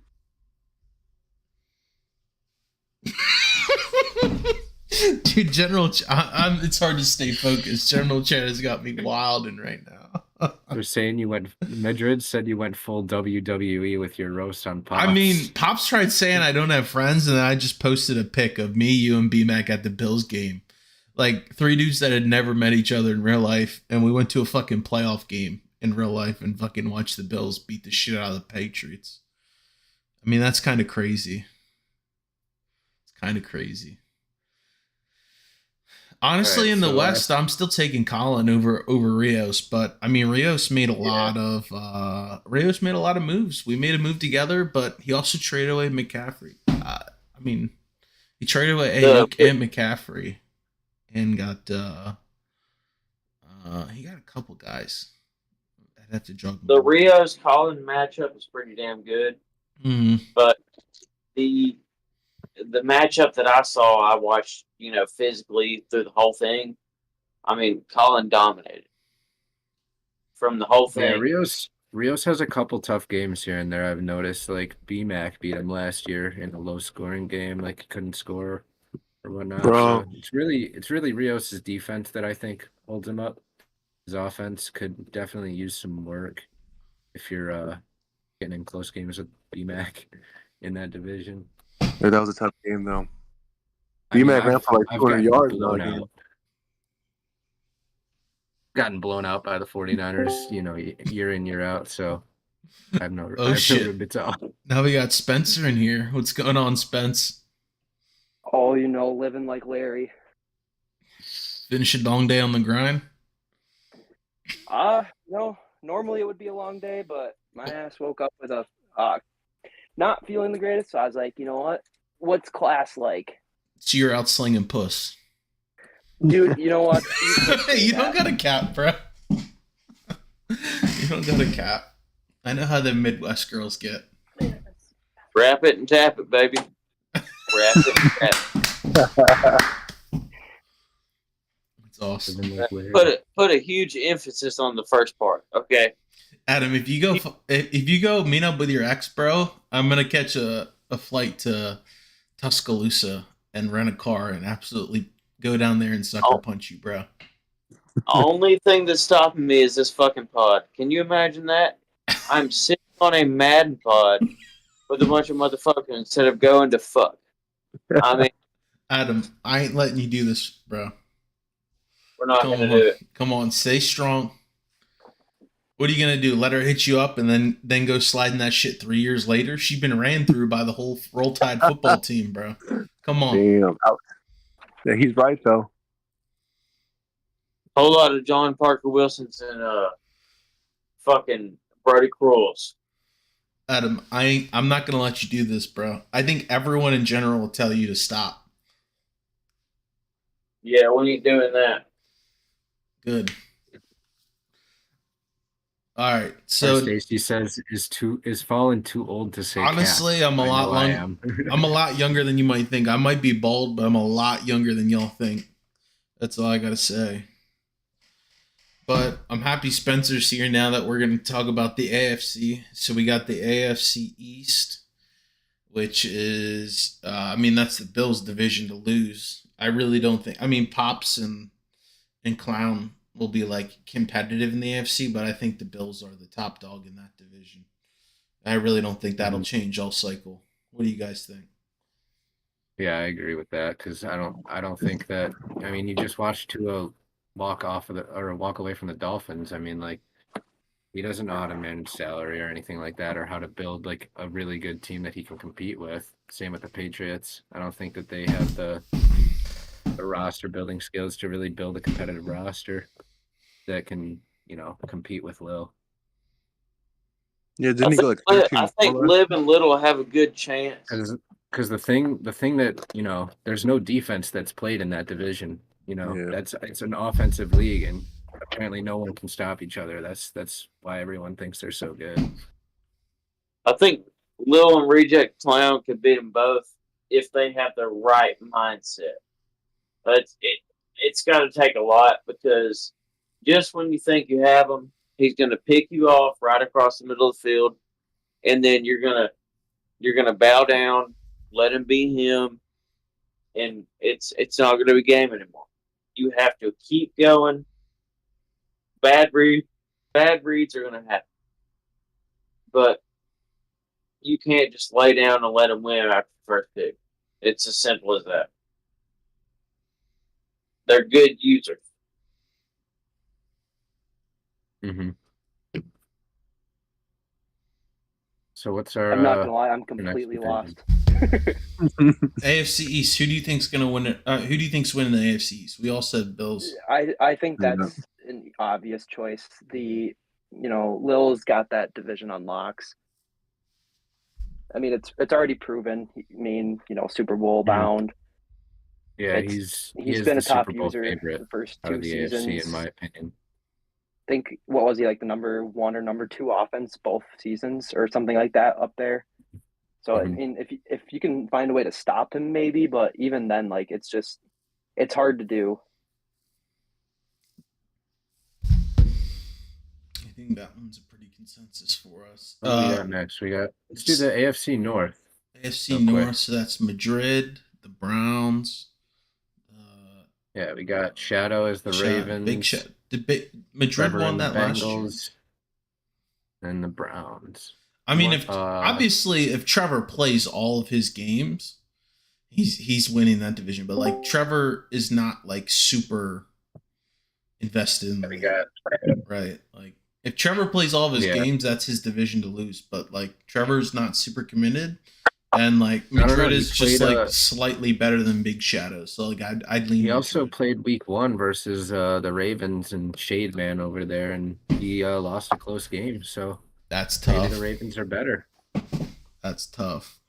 Dude, it's hard to stay focused. General chat has got me wilding right now. They're saying Madrid said you went full WWE with your roast on Pops. I mean, Pops tried saying I don't have friends, and then I just posted a pic of me, you, and B-Mac at the Bills game. Like 3 dudes that had never met each other in real life, and we went to a fucking playoff game in real life and fucking watched the Bills beat the shit out of the Patriots. I mean, that's kind of crazy. It's kind of crazy. Honestly, right, in the West, I'm still taking Colin over Rios, but I mean, Rios made a lot of moves. We made a move together, but he also traded away McCaffrey. I mean, he traded away Ayuk and McCaffrey, and got he got a couple guys. I'd have to juggle. The Rios Colin matchup is pretty damn good, but the matchup that I saw, I watched, physically through the whole thing. I mean, Colin dominated from the whole thing. Yeah, Rios has a couple tough games here and there. I've noticed, like B-Mac beat him last year in a low-scoring game, like he couldn't score or whatnot. Bro, so it's really Rios' defense that I think holds him up. His offense could definitely use some work if you're getting in close games with B-Mac in that division. Yeah, that was a tough game, though. B-Mac ran for like 200 yards. Gotten blown out by the 49ers, year in, year out. So I have no shit. To tell. Now we got Spencer in here. What's going on, Spence? Oh, living like Larry. Finish a long day on the grind? No. Normally it would be a long day, but my ass woke up with a not feeling the greatest, so I was like, you know what? What's class like? So you're out slinging puss. Dude, you know what? You don't got a cap, bro. You don't got a cap. I know how the Midwest girls get. Wrap it and tap it, baby. Wrap it and tap it. That's awesome. Put a huge emphasis on the first part, okay? Adam, if you go meet up with your ex, bro, I'm gonna catch a flight to Tuscaloosa and rent a car and absolutely go down there and sucker punch you, bro. Only thing that's stopping me is this fucking pod. Can you imagine that? I'm sitting on a Madden pod with a bunch of motherfuckers instead of going to fuck. I mean, Adam, I ain't letting you do this, bro. We're not gonna do it. Come on, stay strong. What are you gonna do? Let her hit you up and then go sliding that shit 3 years later? She's been ran through by the whole Roll Tide football team, bro. Come on. Damn. Yeah, he's right though. Whole lot of John Parker Wilsons and fucking Brody Crowells. Adam, I'm not gonna let you do this, bro. I think everyone in general will tell you to stop. Yeah, we ain't doing that. Good. All right. So Stacy says is Fallen too old to say. Honestly, cat. I'm a lot younger than you might think. I might be bald, but I'm a lot younger than y'all think. That's all I gotta say. But I'm happy Spencer's here now that we're going to talk about the AFC. So we got the AFC East, which is, that's the Bills' division to lose. I really don't think. Pops and Clown will be like competitive in the AFC, but I think the Bills are the top dog in that division. I really don't think that'll change all cycle. What do you guys think? Yeah, I agree with that because I don't think that. You just watched Tua walk away from the Dolphins. He doesn't know how to manage salary or anything like that, or how to build like a really good team that he can compete with. Same with the Patriots. I don't think that they have the roster building skills to really build a competitive roster that can, compete with Lil. Yeah, didn't he go like 13? I think Liv and Little have a good chance. Because the thing that, there's no defense that's played in that division. It's an offensive league, and apparently no one can stop each other. That's why everyone thinks they're so good. I think Lil and Reject Clown could beat them both if they have the right mindset. But it's got to take a lot, because just when you think you have him, he's going to pick you off right across the middle of the field, and then you're gonna bow down, let him be him, and it's not going to be a game anymore. You have to keep going. Bad reads are going to happen. But you can't just lay down and let them win after the first pick. It's as simple as that. They're good users. Mm-hmm. So what's our... I'm not going to lie, I'm completely lost. AFC East. Who do you think's going to win it? Who do you think's winning the AFC East? We all said Bills. I think that's an obvious choice. Lil's got that division on locks. It's already proven. Super Bowl bound. Yeah, he's been a top Super Bowl user favorite the first out two of the seasons. AFC, in my opinion. I think, what was he, like the number 1 or number 2 offense both seasons or something like that up there? So if you can find a way to stop him, maybe, but even then, it's hard to do. I think that one's a pretty consensus for us. What do we got next? Let's do the AFC North. AFC North, so that's Madrid, the Browns. Yeah, we got Shadow as the Ravens. Madrid Trevor won that last year. And the Browns. If Trevor plays all of his games, he's winning that division. But Trevor is not super invested in the league. Right. If Trevor plays all of his games, that's his division to lose. But Trevor's not super committed, and Madrid is just slightly better than Big Shadow. So I'd lean. He also played Week 1 versus the Ravens and Shade Man over there, and he lost a close game. So that's tough. Maybe the Ravens are better. That's tough.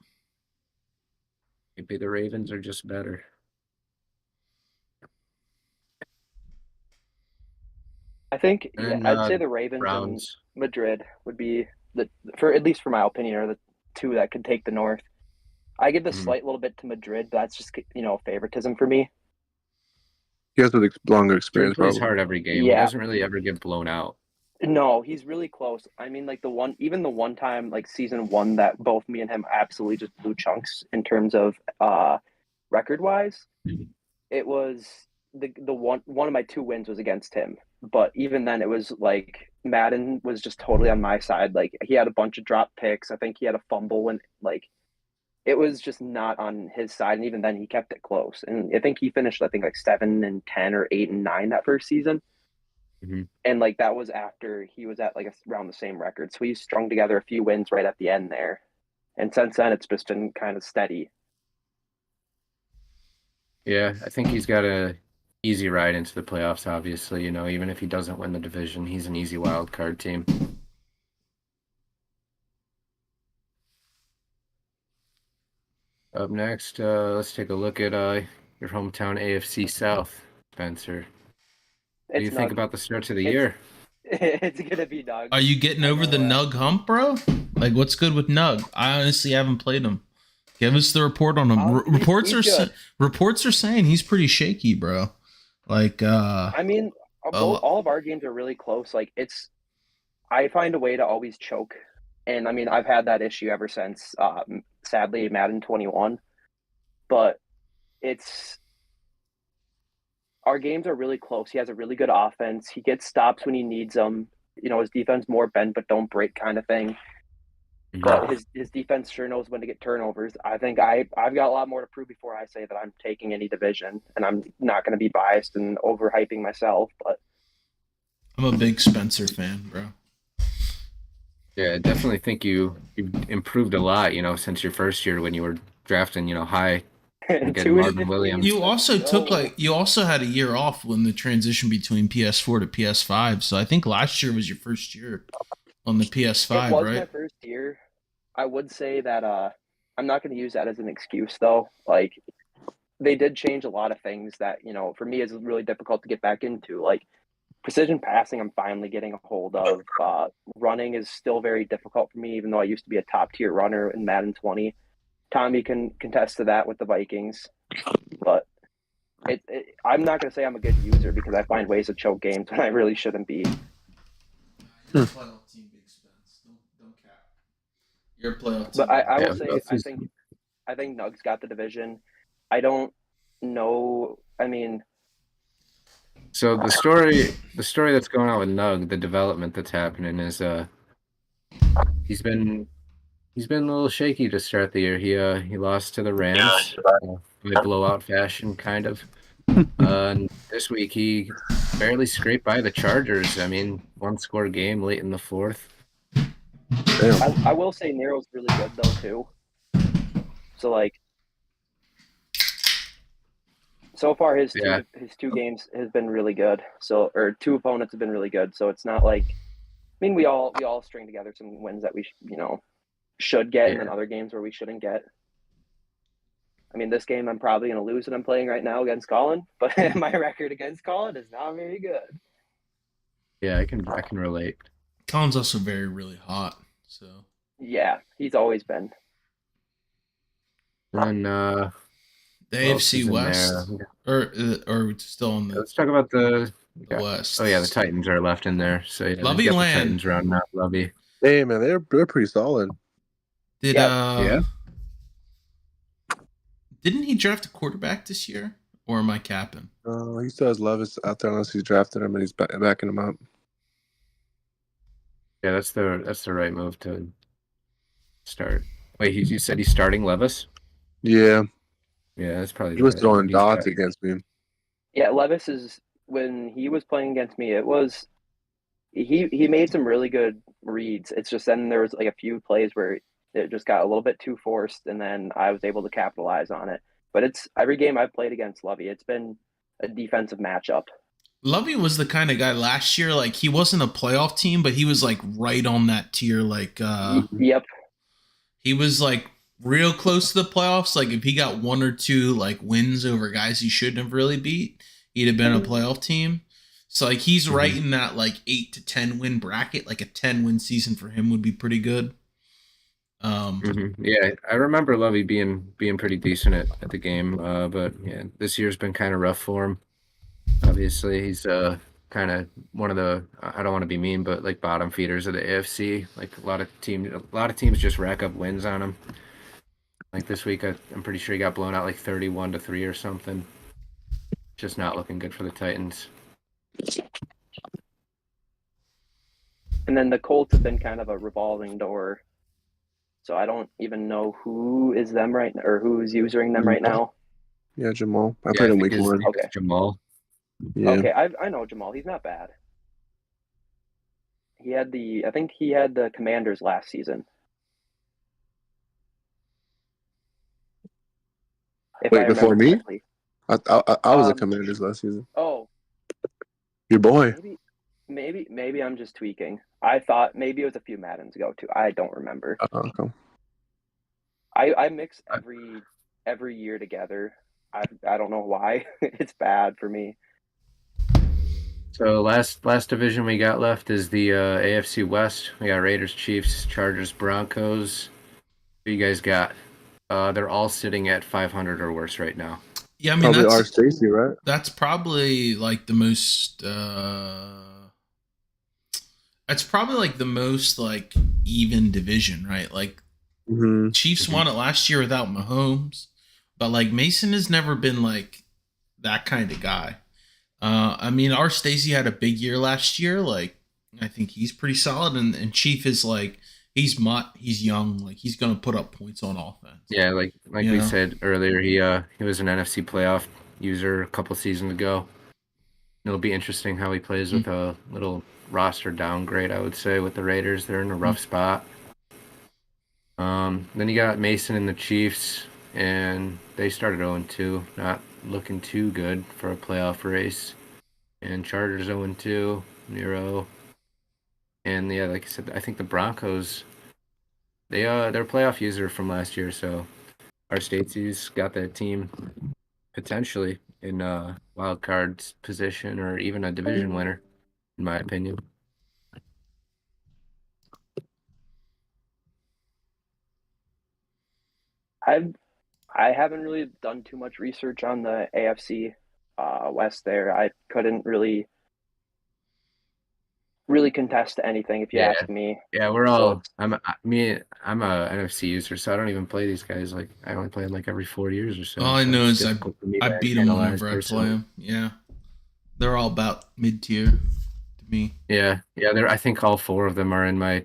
Maybe the Ravens are just better. I think I'd say the Ravens Browns. and Madrid would be at least for my opinion, are the two that could take the North. I give the slight little bit to Madrid, but that's just favoritism for me. He has a longer experience. He plays hard every game. Yeah. He doesn't really ever get blown out. No, he's really close. I mean, like the one time, like season one, that both me and him absolutely just blew chunks in terms of record wise. It was the one of my two wins was against him, but even then, it was like Madden was just totally on my side. Like he had a bunch of drop picks. I think he had a fumble, and like it was just not on his side. And even then, he kept it close. And I think he finished, I think, like 7-10 or 8-9 that first season. Mm-hmm. And like that was after he was at like around the same record. So he strung together a few wins right at the end there. And since then, it's just been kind of steady. Yeah, I think he's got a easy ride into the playoffs, obviously. You know, even if he doesn't win the division, he's an easy wild card team. Up next, let's take a look at your hometown AFC South, Spencer. What do you think about the start to the year? It's gonna be Nug. Are you getting over the Nug hump, bro? Like, what's good with Nug? I honestly haven't played him. Give us the report on him. Reports are saying he's pretty shaky, bro. Like, I mean, all of our games are really close. Like, I find a way to always choke, and I mean, I've had that issue ever since, sadly, Madden 21. But our games are really close. He has a really good offense. He gets stops when he needs them. You know, his defense more bend but don't break kind of thing. But his defense sure knows when to get turnovers. I think I've got a lot more to prove before I say that I'm taking any division, and I'm not going to be biased and overhyping myself. But I'm a big Spencer fan, bro. Yeah, I definitely think you improved a lot, you know, since your first year when you were drafting, you know, high. Getting Marvin Williams. You also you also had a year off when the transition between PS4 to PS5. So I think last year was your first year on the PS5, it was right? my first year. I would say that I'm not going to use that as an excuse, though. Like, they did change a lot of things that, you know, for me is really difficult to get back into. Like, precision passing, I'm finally getting a hold of. Running is still very difficult for me, even though I used to be a top tier runner in Madden 20. Tommy can contest to that with the Vikings, but I'm not going to say I'm a good user because I find ways to choke games when I really shouldn't be. You're a playoff team, Big Spence. Don't cap. You're a playoff team. But I will say, I think Nug's got the division. I don't know. I mean, so the story that's going on with Nug, the development that's happening is he's been a little shaky to start the year. He lost to the Rams in a blowout fashion, kind of. And this week he barely scraped by the Chargers. I mean, one-score game late in the fourth. I will say Nero's really good though too. So like, so far his two games has been really good. So or two opponents have been really good. So it's not like, I mean, we all string together some wins that we should get, and then other games where we shouldn't get. I mean, this game I'm probably going to lose, and I'm playing right now against Colin, but my record against Colin is not very good. Yeah, I can relate. Colin's also really hot, so yeah, he's always been. And the AFC West, or still on the. Let's talk about the West. Oh yeah, the Titans are left in there. So yeah, Lovey Land. The Titans rounding out Lovey. Hey man, they're pretty solid. Didn't he draft a quarterback this year, or am I capping? He still has Levis out there unless he's drafted him and he's backing him up. Yeah, that's the right move to start. Wait, you said he's starting Levis? Yeah. Yeah, that's probably. He was throwing dots against me. Yeah, Levis is when he was playing against me. It was he made some really good reads. It's just then there was like a few plays where it just got a little bit too forced, and then I was able to capitalize on it. But it's every game I've played against Lovey, it's been a defensive matchup. Lovey was the kind of guy last year, like he wasn't a playoff team, but he was like right on that tier. Like, yep, he was like real close to the playoffs. Like if he got one or two like wins over guys he shouldn't have really beat, he'd have been a playoff team. So like he's right in that like 8 to 10 win bracket. Like a 10-win season for him would be pretty good. Yeah, I remember Lovey being pretty decent at the game, but yeah, this year's been kind of rough for him. Obviously, he's kind of one of the, I don't want to be mean, but like bottom feeders of the AFC. Like a lot of teams just rack up wins on them. Like this week, I'm pretty sure he got blown out like 31-3 or something. Just not looking good for the Titans. And then the Colts have been kind of a revolving door. So I don't even know who is them right now, or who's using them right now. Yeah, Jamal. I played him week 1. Okay. Jamal. Yeah. Okay, I know Jamal. He's not bad. I think he had the Commanders last season. Wait, before me? I was a Commanders last season. Oh. Your boy. Maybe I'm just tweaking. I thought maybe it was a few Maddens ago too. I don't remember. Okay. I mix every year together. I don't know why. It's bad for me. So last division we got left is the AFC West. We got Raiders, Chiefs, Chargers, Broncos. Who you guys got? They're all sitting at 500 or worse right now. Yeah, I mean probably our Stacy, right? That's probably like the most. That's probably like the most like even division, right? Like Chiefs won it last year without Mahomes, but like Mason has never been like that kind of guy. I mean, our Stacy had a big year last year. Like, I think he's pretty solid, and Chief is like he's young, like he's gonna put up points on offense. Yeah, like we said earlier, he was an NFC playoff user a couple seasons ago. It'll be interesting how he plays with a little roster downgrade, I would say, with the Raiders. They're in a rough spot. Then you got Mason and the Chiefs, and they started 0-2, not looking too good for a playoff race. And Chargers 0-2, Nero. And yeah, like I said, I think the Broncos, they're a playoff user from last year, so our Stacy's got that team potentially in wild cards position or even a division winner, in my opinion. I haven't really done too much research on the AFC West there. I couldn't really contest anything if you ask me. Yeah, we're all I'm a NFC user, so I don't even play these guys. Like I only play them like every 4 years or so. All I know is I beat them analyze whenever I play them. Yeah, they're all about mid tier to me. Yeah. I think all 4 of them are in my,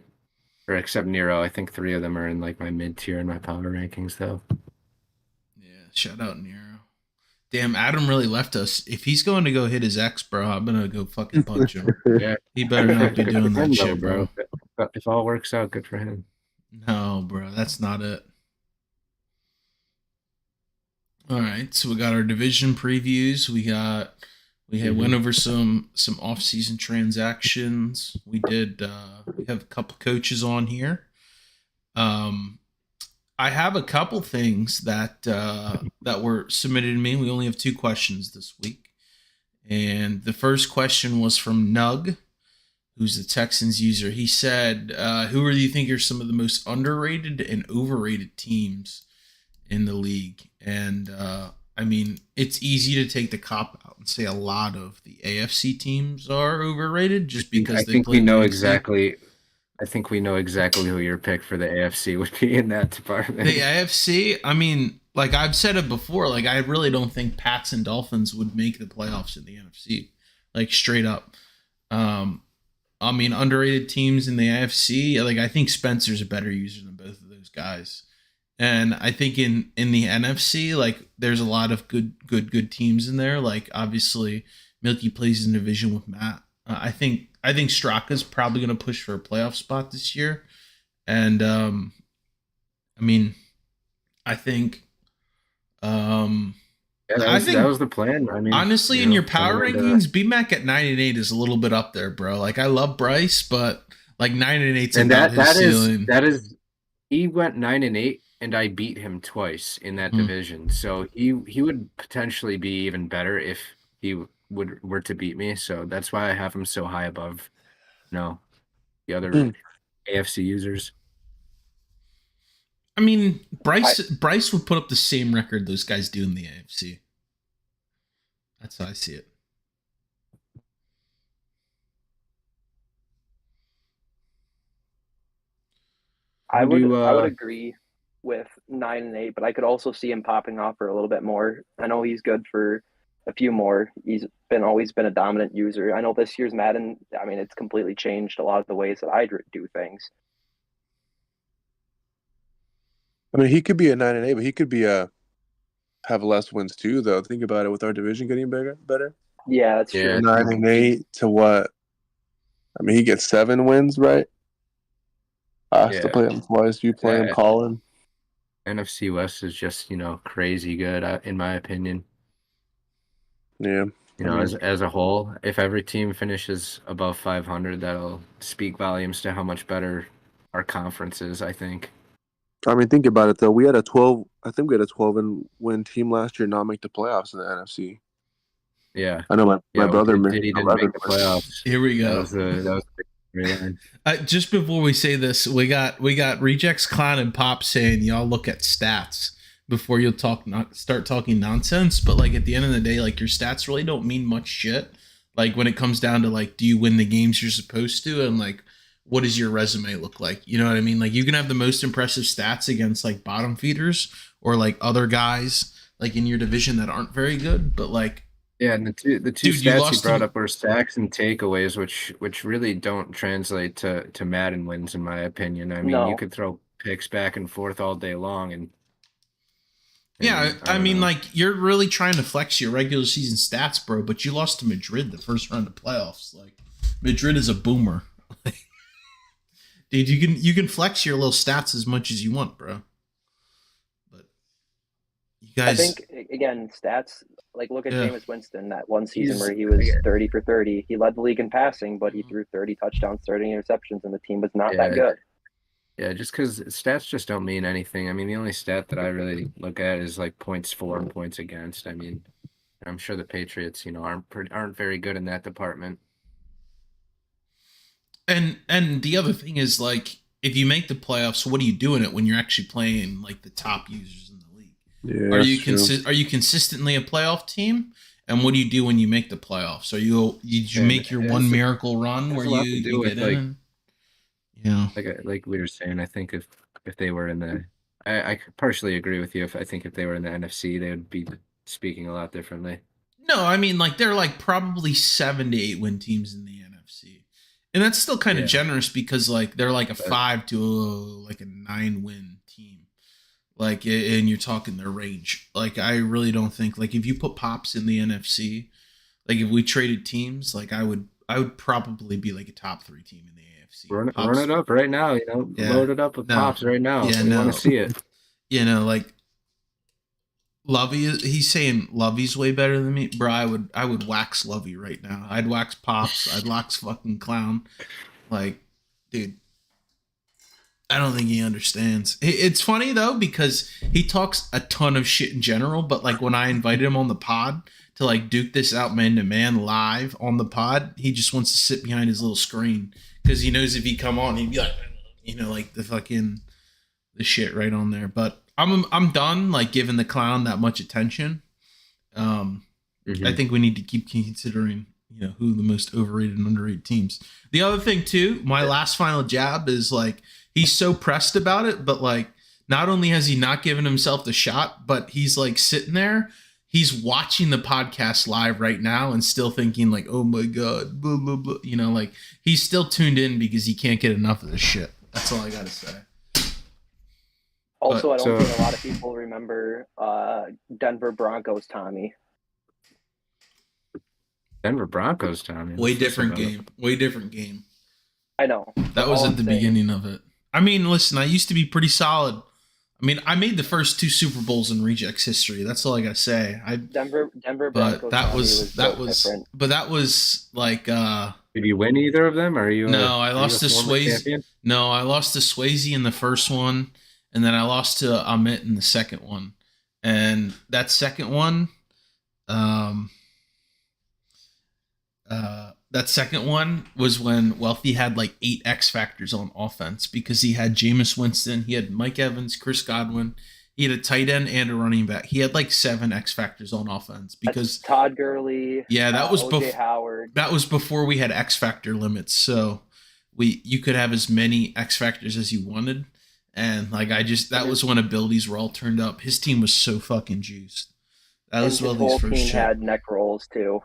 or except Nero. I think 3 of them are in like my mid tier in my power rankings, though. Yeah, shout out Nero. Damn, Adam really left us. If he's going to go hit his ex, bro, I'm gonna go fucking punch him. Yeah, he better not be doing that shit, bro. If all works out, good for him. No, bro, that's not it. All right, so we got our division previews. We went over some off-season transactions. We have a couple coaches on here. I have a couple things that were submitted to me. We only have 2 questions this week. And the first question was from Nug, who's the Texans user. He said, who do you think are some of the most underrated and overrated teams in the league? And I mean, it's easy to take the cop out and say a lot of the AFC teams are overrated just because I think we know exactly who your pick for the AFC would be in that department. The AFC, I mean, like I've said it before, like I really don't think Pats and Dolphins would make the playoffs in the NFC, like straight up. I mean, underrated teams in the AFC, like I think Spencer's a better user than both of those guys. And I think in the NFC, like there's a lot of good teams in there. Like obviously Milky plays in division with Matt. I think Straka's probably going to push for a playoff spot this year. And I mean, I think that was the plan. I mean, honestly, in your power rankings, BMAC at 9-8 is a little bit up there, bro. Like I love Bryce, but like 9-8's about his ceiling. He went 9-8, and I beat him twice in that division. So he would potentially be even better if he were to beat me. So that's why I have him so high above, the other AFC users. I mean, Bryce would put up the same record those guys do in the AFC. That's how I see it. I would agree with 9 and 8, but I could also see him popping off for a little bit more. I know he's good for a few more. He's always been a dominant user. I know this year's Madden, I mean, it's completely changed a lot of the ways that I do things. I mean, he could be a 9 and 8, but he could be have less wins too, though. Think about it, with our division getting better. Yeah, that's true. 9 and 8 to what? I mean, he gets 7 wins, right? I have to play him twice. You play him, Colin. NFC West is just, crazy good, in my opinion. Yeah. As a whole, if every team finishes above 500, that'll speak volumes to how much better our conference is, I think. I mean, think about it, though. We had a 12 and win team last year not make the playoffs in the NFC. Yeah. I know my brother didn't make the playoffs. Here we go. That was just before we say this, we got Rejects, Clown, and Pop saying y'all look at stats before you'll start talking nonsense. But like at the end of the day, like your stats really don't mean much shit. Like when it comes down to like, do you win the games you're supposed to, and like what does your resume look like? You know what I mean? Like you can have the most impressive stats against like bottom feeders or like other guys like in your division that aren't very good, but like. Yeah, and the two stats you brought up were sacks and takeaways, which really don't translate to Madden wins, in my opinion. I mean, you could throw picks back and forth all day long, and I mean, like you're really trying to flex your regular season stats, bro. But you lost to Madrid the first round of playoffs. Like Madrid is a boomer, dude. You can flex your little stats as much as you want, bro. But you guys, I think again, stats. Like, look at Jameis Winston that one season where he was 30 for 30. He led the league in passing, but he threw 30 touchdowns, 30 interceptions, and the team was not that good. Yeah, just because stats just don't mean anything. I mean, the only stat that I really look at is like points for and points against. I mean, I'm sure the Patriots, aren't very good in that department. And the other thing is, like, if you make the playoffs, what are you doing it when you're actually playing like the top users in the league? Yeah, are you consistently a playoff team? And what do you do when you make the playoffs? Did you make your one miracle run where you get in? Yeah, like we were saying, I think if they were in the, I partially agree with you. I think if they were in the NFC, they would be speaking a lot differently. No, I mean like they're like probably 7 to 8 win teams in the NFC, and that's still kind of generous because like they're like a 5 to like a 9 win team. Like, and you're talking their range. Like, I really don't think, like, if you put Pops in the NFC, like, if we traded teams, like, I would probably be, like, a top 3 team in the AFC. Run it up right now, load it up with Pops right now. Yeah, want to see it. Like, Lovey, he's saying Lovey's way better than me. Bro, I would wax Lovey right now. I'd wax Pops. I'd wax fucking Clown. Like, dude. I don't think he understands. It's funny though because he talks a ton of shit in general, but like when I invited him on the pod to like duke this out man to man live on the pod, he just wants to sit behind his little screen because he knows if he come on, he'd be like, like the shit right on there. But I'm done like giving the Clown that much attention. I think we need to keep considering who the most overrated and underrated teams. The other thing too, my last final jab is like. He's so pressed about it, but like not only has he not given himself the shot, but he's like sitting there, he's watching the podcast live right now and still thinking like, oh my God, blah, blah, blah. Like he's still tuned in because he can't get enough of this shit. That's all I got to say. Also, I don't think a lot of people remember Denver Broncos Tommy. Denver Broncos Tommy. Way different game. I know. That was at the beginning of it. I mean, listen, I used to be pretty solid. I mean, I made the first 2 Super Bowls in Rejects history. That's all I gotta say. Denver Broncos. But that was like. Did you win either of them? Or are you? No, I lost to Swayze. No, I lost to Swayze in the first one, and then I lost to Amit in the second one. And that second one, that second one was when Wealthy had like 8 X factors on offense because he had Jameis Winston, he had Mike Evans, Chris Godwin, he had a tight end and a running back. He had like 7 X factors on offense because that's Todd Gurley. Yeah, that was OJ Howard. That was before we had X factor limits, so you could have as many X factors as you wanted, And like that was when abilities were all turned up. His team was so fucking juiced. That was his whole team had neck rolls too.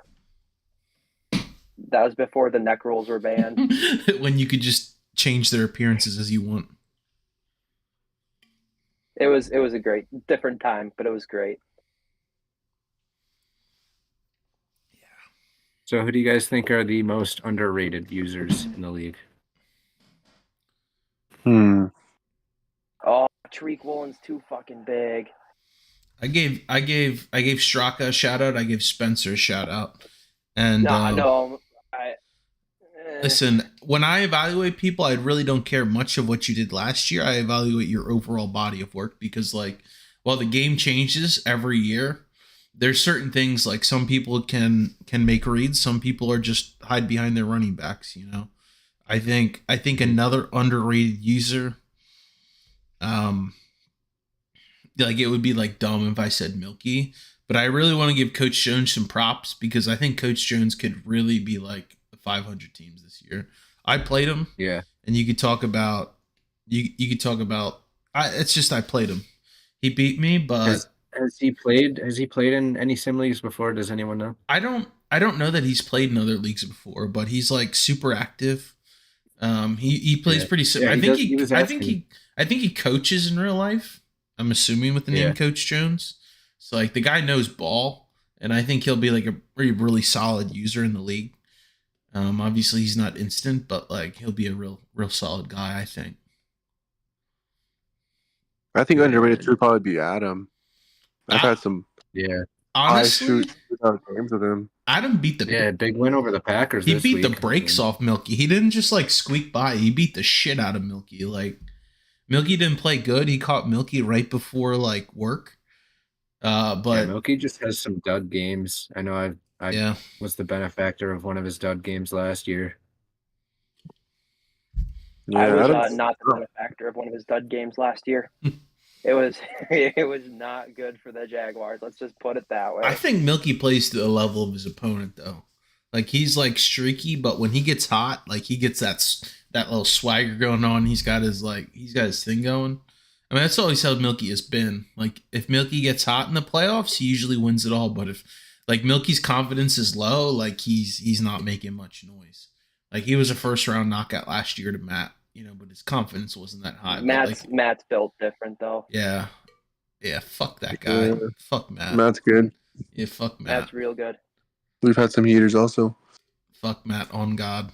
That was before the neck rolls were banned. When you could just change their appearances as you want. It was a great different time, but it was great. Yeah. So who do you guys think are the most underrated users in the league? Oh, Tariq Woolen's too fucking big. I gave Straka a shout out. I gave Spencer a shout out. And listen, when I evaluate people, I really don't care much of what you did last year. I evaluate your overall body of work because, like, while the game changes every year, there's certain things like some people can make reads, some people are just hide behind their running backs. You know, I think another underrated user. Like it would be like dumb if I said Milky, but I really want to give Coach Jones some props because I think Coach Jones could really be like 500 teams this year. I played him, yeah, and you could talk about it's just I played him. He beat me, but has he played in any sim leagues before? Does anyone know? I don't know that he's played in other leagues before, but he's like super active. He plays pretty similar. I think he coaches in real life. I'm assuming with the name Coach Jones. So like the guy knows ball, and I think he'll be like a really solid user in the league. Obviously he's not instant, but like he'll be a real solid guy, I think. I think underrated should probably be Adam. I've had some honestly games with him. Adam beat the big win over the Packers. He beat the brakes off Milky. He didn't just like squeak by. He beat the shit out of Milky. Like Milky didn't play good. He caught Milky right before like work. But Milky just has some dud games. I know I was the benefactor of one of his dud games last year. Yeah, I was not the benefactor of one of his dud games last year. It was not good for the Jaguars. Let's just put it that way. I think Milky plays to the level of his opponent though. Like he's like streaky, but when he gets hot, like he gets that little swagger going on. He's got his thing going. I mean, that's always how Milky has been. Like if Milky gets hot in the playoffs, he usually wins it all. But if like Milky's confidence is low, like he's not making much noise. Like he was a first round knockout last year to Matt, you know, but his confidence wasn't that high. Matt's built different though. Yeah. Fuck that guy. Yeah. Fuck Matt. Matt's good. Yeah, fuck Matt. Matt's real good. We've had some heaters also. Fuck Matt on God.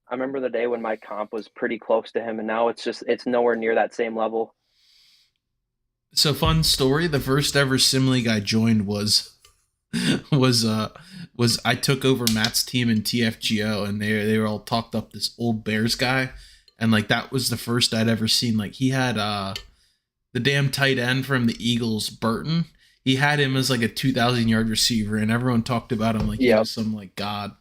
I remember the day when my comp was pretty close to him, and now it's nowhere near that same level. So fun story. The first ever sim league I joined was I took over Matt's team in TFGO, and they were all talked up this old Bears guy, and like that was the first I'd ever seen. Like he had the damn tight end from the Eagles, Burton. He had him as like a 2,000-yard receiver, and everyone talked about him like he was some like god.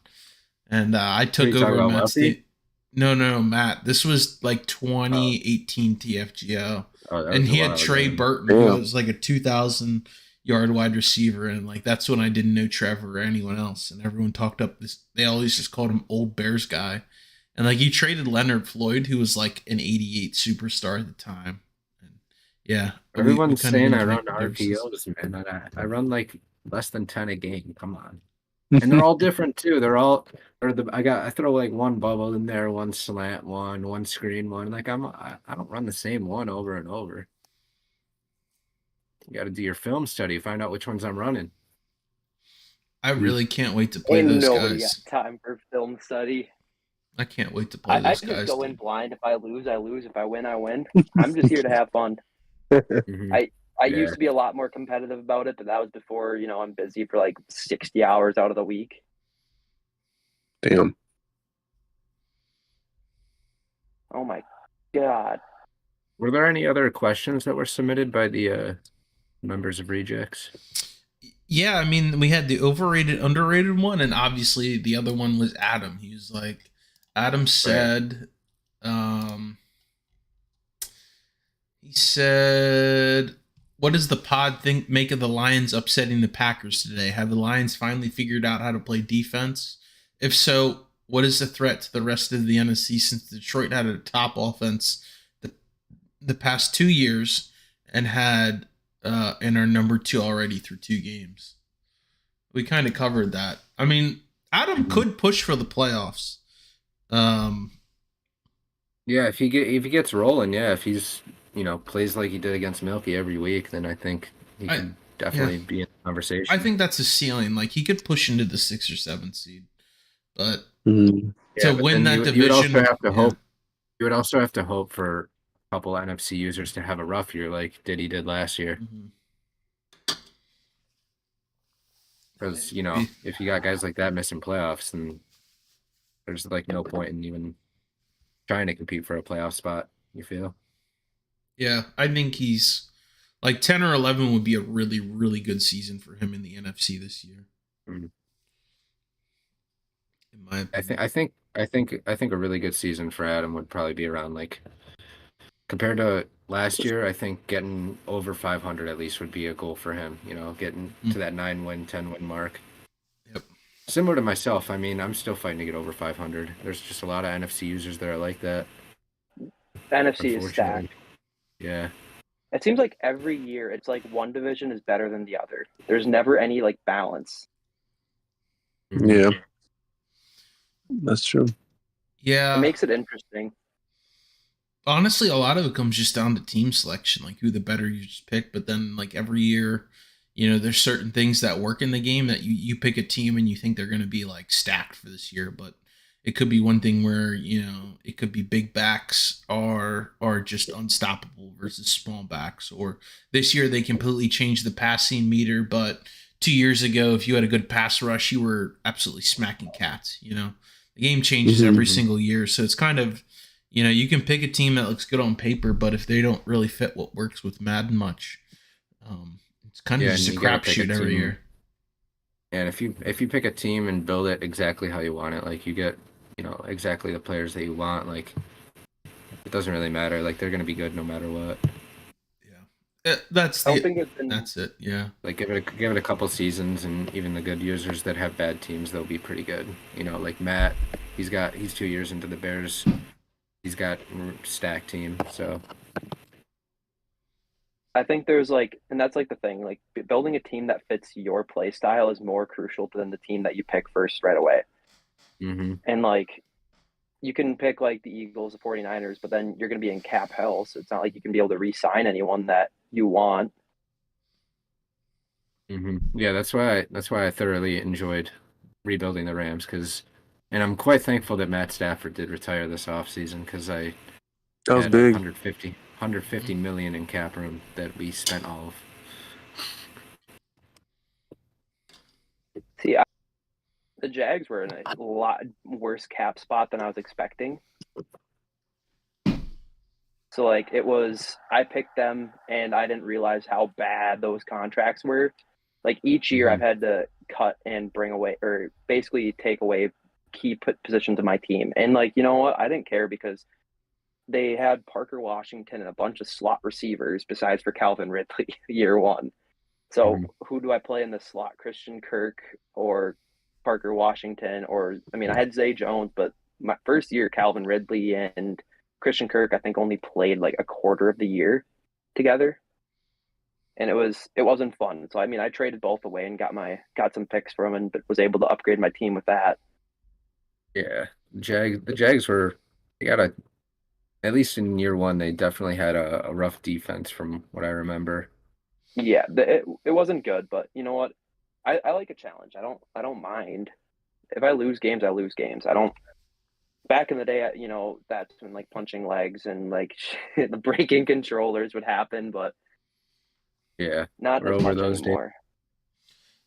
And I took over Matt's team. No, Matt. This was like 2018 TFGO. And he had Trey Burton, who was like a 2,000-yard wide receiver. And like that's when I didn't know Trevor or anyone else. And everyone talked up this. They always just called him Old Bears guy. And like he traded Leonard Floyd, who was like an 88 superstar at the time. And yeah. Everyone's saying I run RPOs, man. I run like less than 10 a game. Come on. And they're all different too. I throw like one bubble in there, one slant one screen one. Like I don't run the same one over and over. You got to do your film study, find out which ones I'm running. I really can't wait to play those nobody guys. Got time for film study. I can't wait to play those guys. I just go in blind. If I lose, I lose. If I win, I win. I'm just here to have fun. I used to be a lot more competitive about it, but that was before, I'm busy for like 60 hours out of the week. Damn. Oh my God. Were there any other questions that were submitted by the members of Rejects? Yeah, I mean, we had the overrated, underrated one, and obviously the other one was Adam. He was like, Adam said, he said, what does the pod make of the Lions upsetting the Packers today? Have the Lions finally figured out how to play defense? If so, what is the threat to the rest of the NFC since Detroit had a top offense the past 2 years and had and are number 2 already through 2 games. We kind of covered that. I mean, Adam could push for the playoffs. Yeah, if he gets rolling, yeah, if he's plays like he did against Milky every week, then I think he can definitely be in the conversation. I think that's a ceiling. Like he could push into the 6th or 7th seed, but to win that division, you would also have to hope. You would also have to hope for a couple NFC users to have a rough year like Diddy did last year. Because if you got guys like that missing playoffs, then there's like no point in even trying to compete for a playoff spot. You feel? Yeah, I think he's like 10 or 11 would be a really, really good season for him in the NFC this year. In my opinion. I think a really good season for Adam would probably be around like compared to last year. I think getting over 500 at least would be a goal for him. Getting to that 9-win, 10-win mark. Yep. Similar to myself, I mean, I'm still fighting to get over 500. There's just a lot of NFC users that are like that. The NFC is stacked. Yeah. It seems like every year it's like one division is better than the other. There's never any like balance. Yeah. That's true. Yeah. It makes it interesting. Honestly, a lot of it comes just down to team selection, like who the better you just pick. But then like every year, there's certain things that work in the game that you pick a team and you think they're going to be like stacked for this year, but it could be one thing where, it could be big backs are just unstoppable versus small backs. Or this year they completely changed the passing meter, but 2 years ago, if you had a good pass rush, you were absolutely smacking cats. The game changes every single year. So it's kind of, you can pick a team that looks good on paper, but if they don't really fit what works with Madden much, it's kind of just a crapshoot every year. And if you pick a team and build it exactly how you want it, like you get exactly the players that you want, like it doesn't really matter. Like they're gonna be good no matter what. Yeah, that's it. Yeah, like give it a couple seasons, and even the good users that have bad teams, they'll be pretty good. Like Matt, he's 2 years into the Bears. He's got a stacked team, so I think there's and that's like the thing, like building a team that fits your play style is more crucial than the team that you pick first right away. And like you can pick like the Eagles, the 49ers, but then you're going to be in cap hell, so it's not like you can be able to re-sign anyone that you want. Yeah, that's why I thoroughly enjoyed rebuilding the Rams, and I'm quite thankful that Matt Stafford did retire this offseason, because that was big. 150 million in cap room that we spent all of. See, the Jags were in a lot worse cap spot than I was expecting. So like I picked them and I didn't realize how bad those contracts were. Like each year I've had to cut and bring away, or basically take away key positions of my team. And like, you know what? I didn't care, because they had Parker Washington and a bunch of slot receivers besides for Calvin Ridley year one. So who do I play in the slot? Christian Kirk or Parker Washington? Or, I mean, I had Zay Jones, but my first year, Calvin Ridley and Christian Kirk, I think, only played like a quarter of the year together. And it wasn't fun. So, I mean, I traded both away and got some picks from them, and was able to upgrade my team with that. Yeah. The Jags at least in year one, they definitely had a rough defense from what I remember. Yeah, it wasn't good, but you know what? I like a challenge. I don't mind. If I lose games, I lose games. I don't. Back in the day, that's when like punching legs and like the breaking controllers would happen, but yeah, not as much anymore.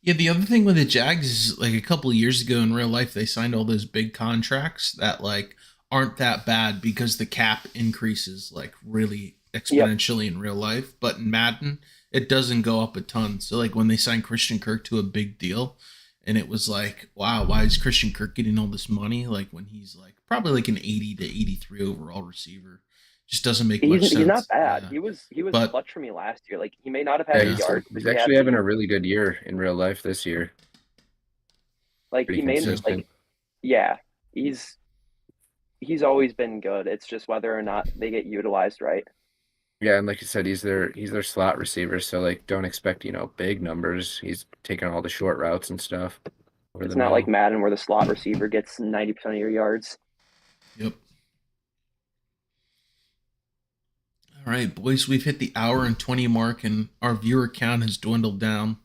Yeah, the other thing with the Jags is like a couple of years ago in real life, they signed all those big contracts that like aren't that bad because the cap increases like really exponentially in real life. But in Madden, it doesn't go up a ton. So like when they signed Christian Kirk to a big deal, and it was like, wow, why is Christian Kirk getting all this money? Like when he's like probably like an 80 to 83 overall receiver. Just doesn't make much sense. He's not bad. Yeah. He was clutch for me last year. Like he may not have had yards. He's actually having a really good year in real life this year. Like pretty consistent. He's always been good. It's just whether or not they get utilized right. Yeah, and like you said, he's their slot receiver, so like don't expect, big numbers. He's taking all the short routes and stuff. It's not like Madden where the slot receiver gets 90% of your yards. Yep. All right, boys, we've hit the hour and 20 mark, and our viewer count has dwindled down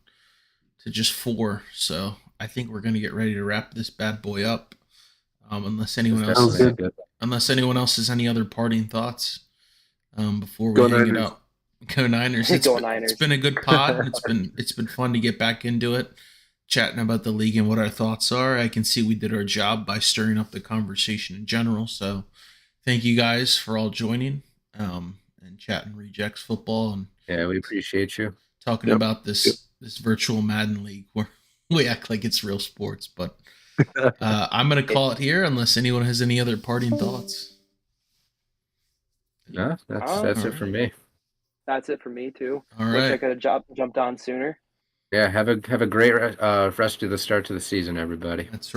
to just 4. So I think we're going to get ready to wrap this bad boy up. Unless anyone else has any other parting thoughts before we hang it up. Go Niners! It's been a good pod. It's been fun to get back into it, chatting about the league and what our thoughts are. I can see we did our job by stirring up the conversation in general. So thank you guys for all joining and chatting Rejects football. And yeah, we appreciate you talking about this virtual Madden league where we act like it's real sports, but. I'm going to call it here unless anyone has any other parting thoughts. No, that's it for me. That's it for me too. All right. Wish I could have jumped on sooner. Yeah, have a great rest of the start to the season, everybody. That's right.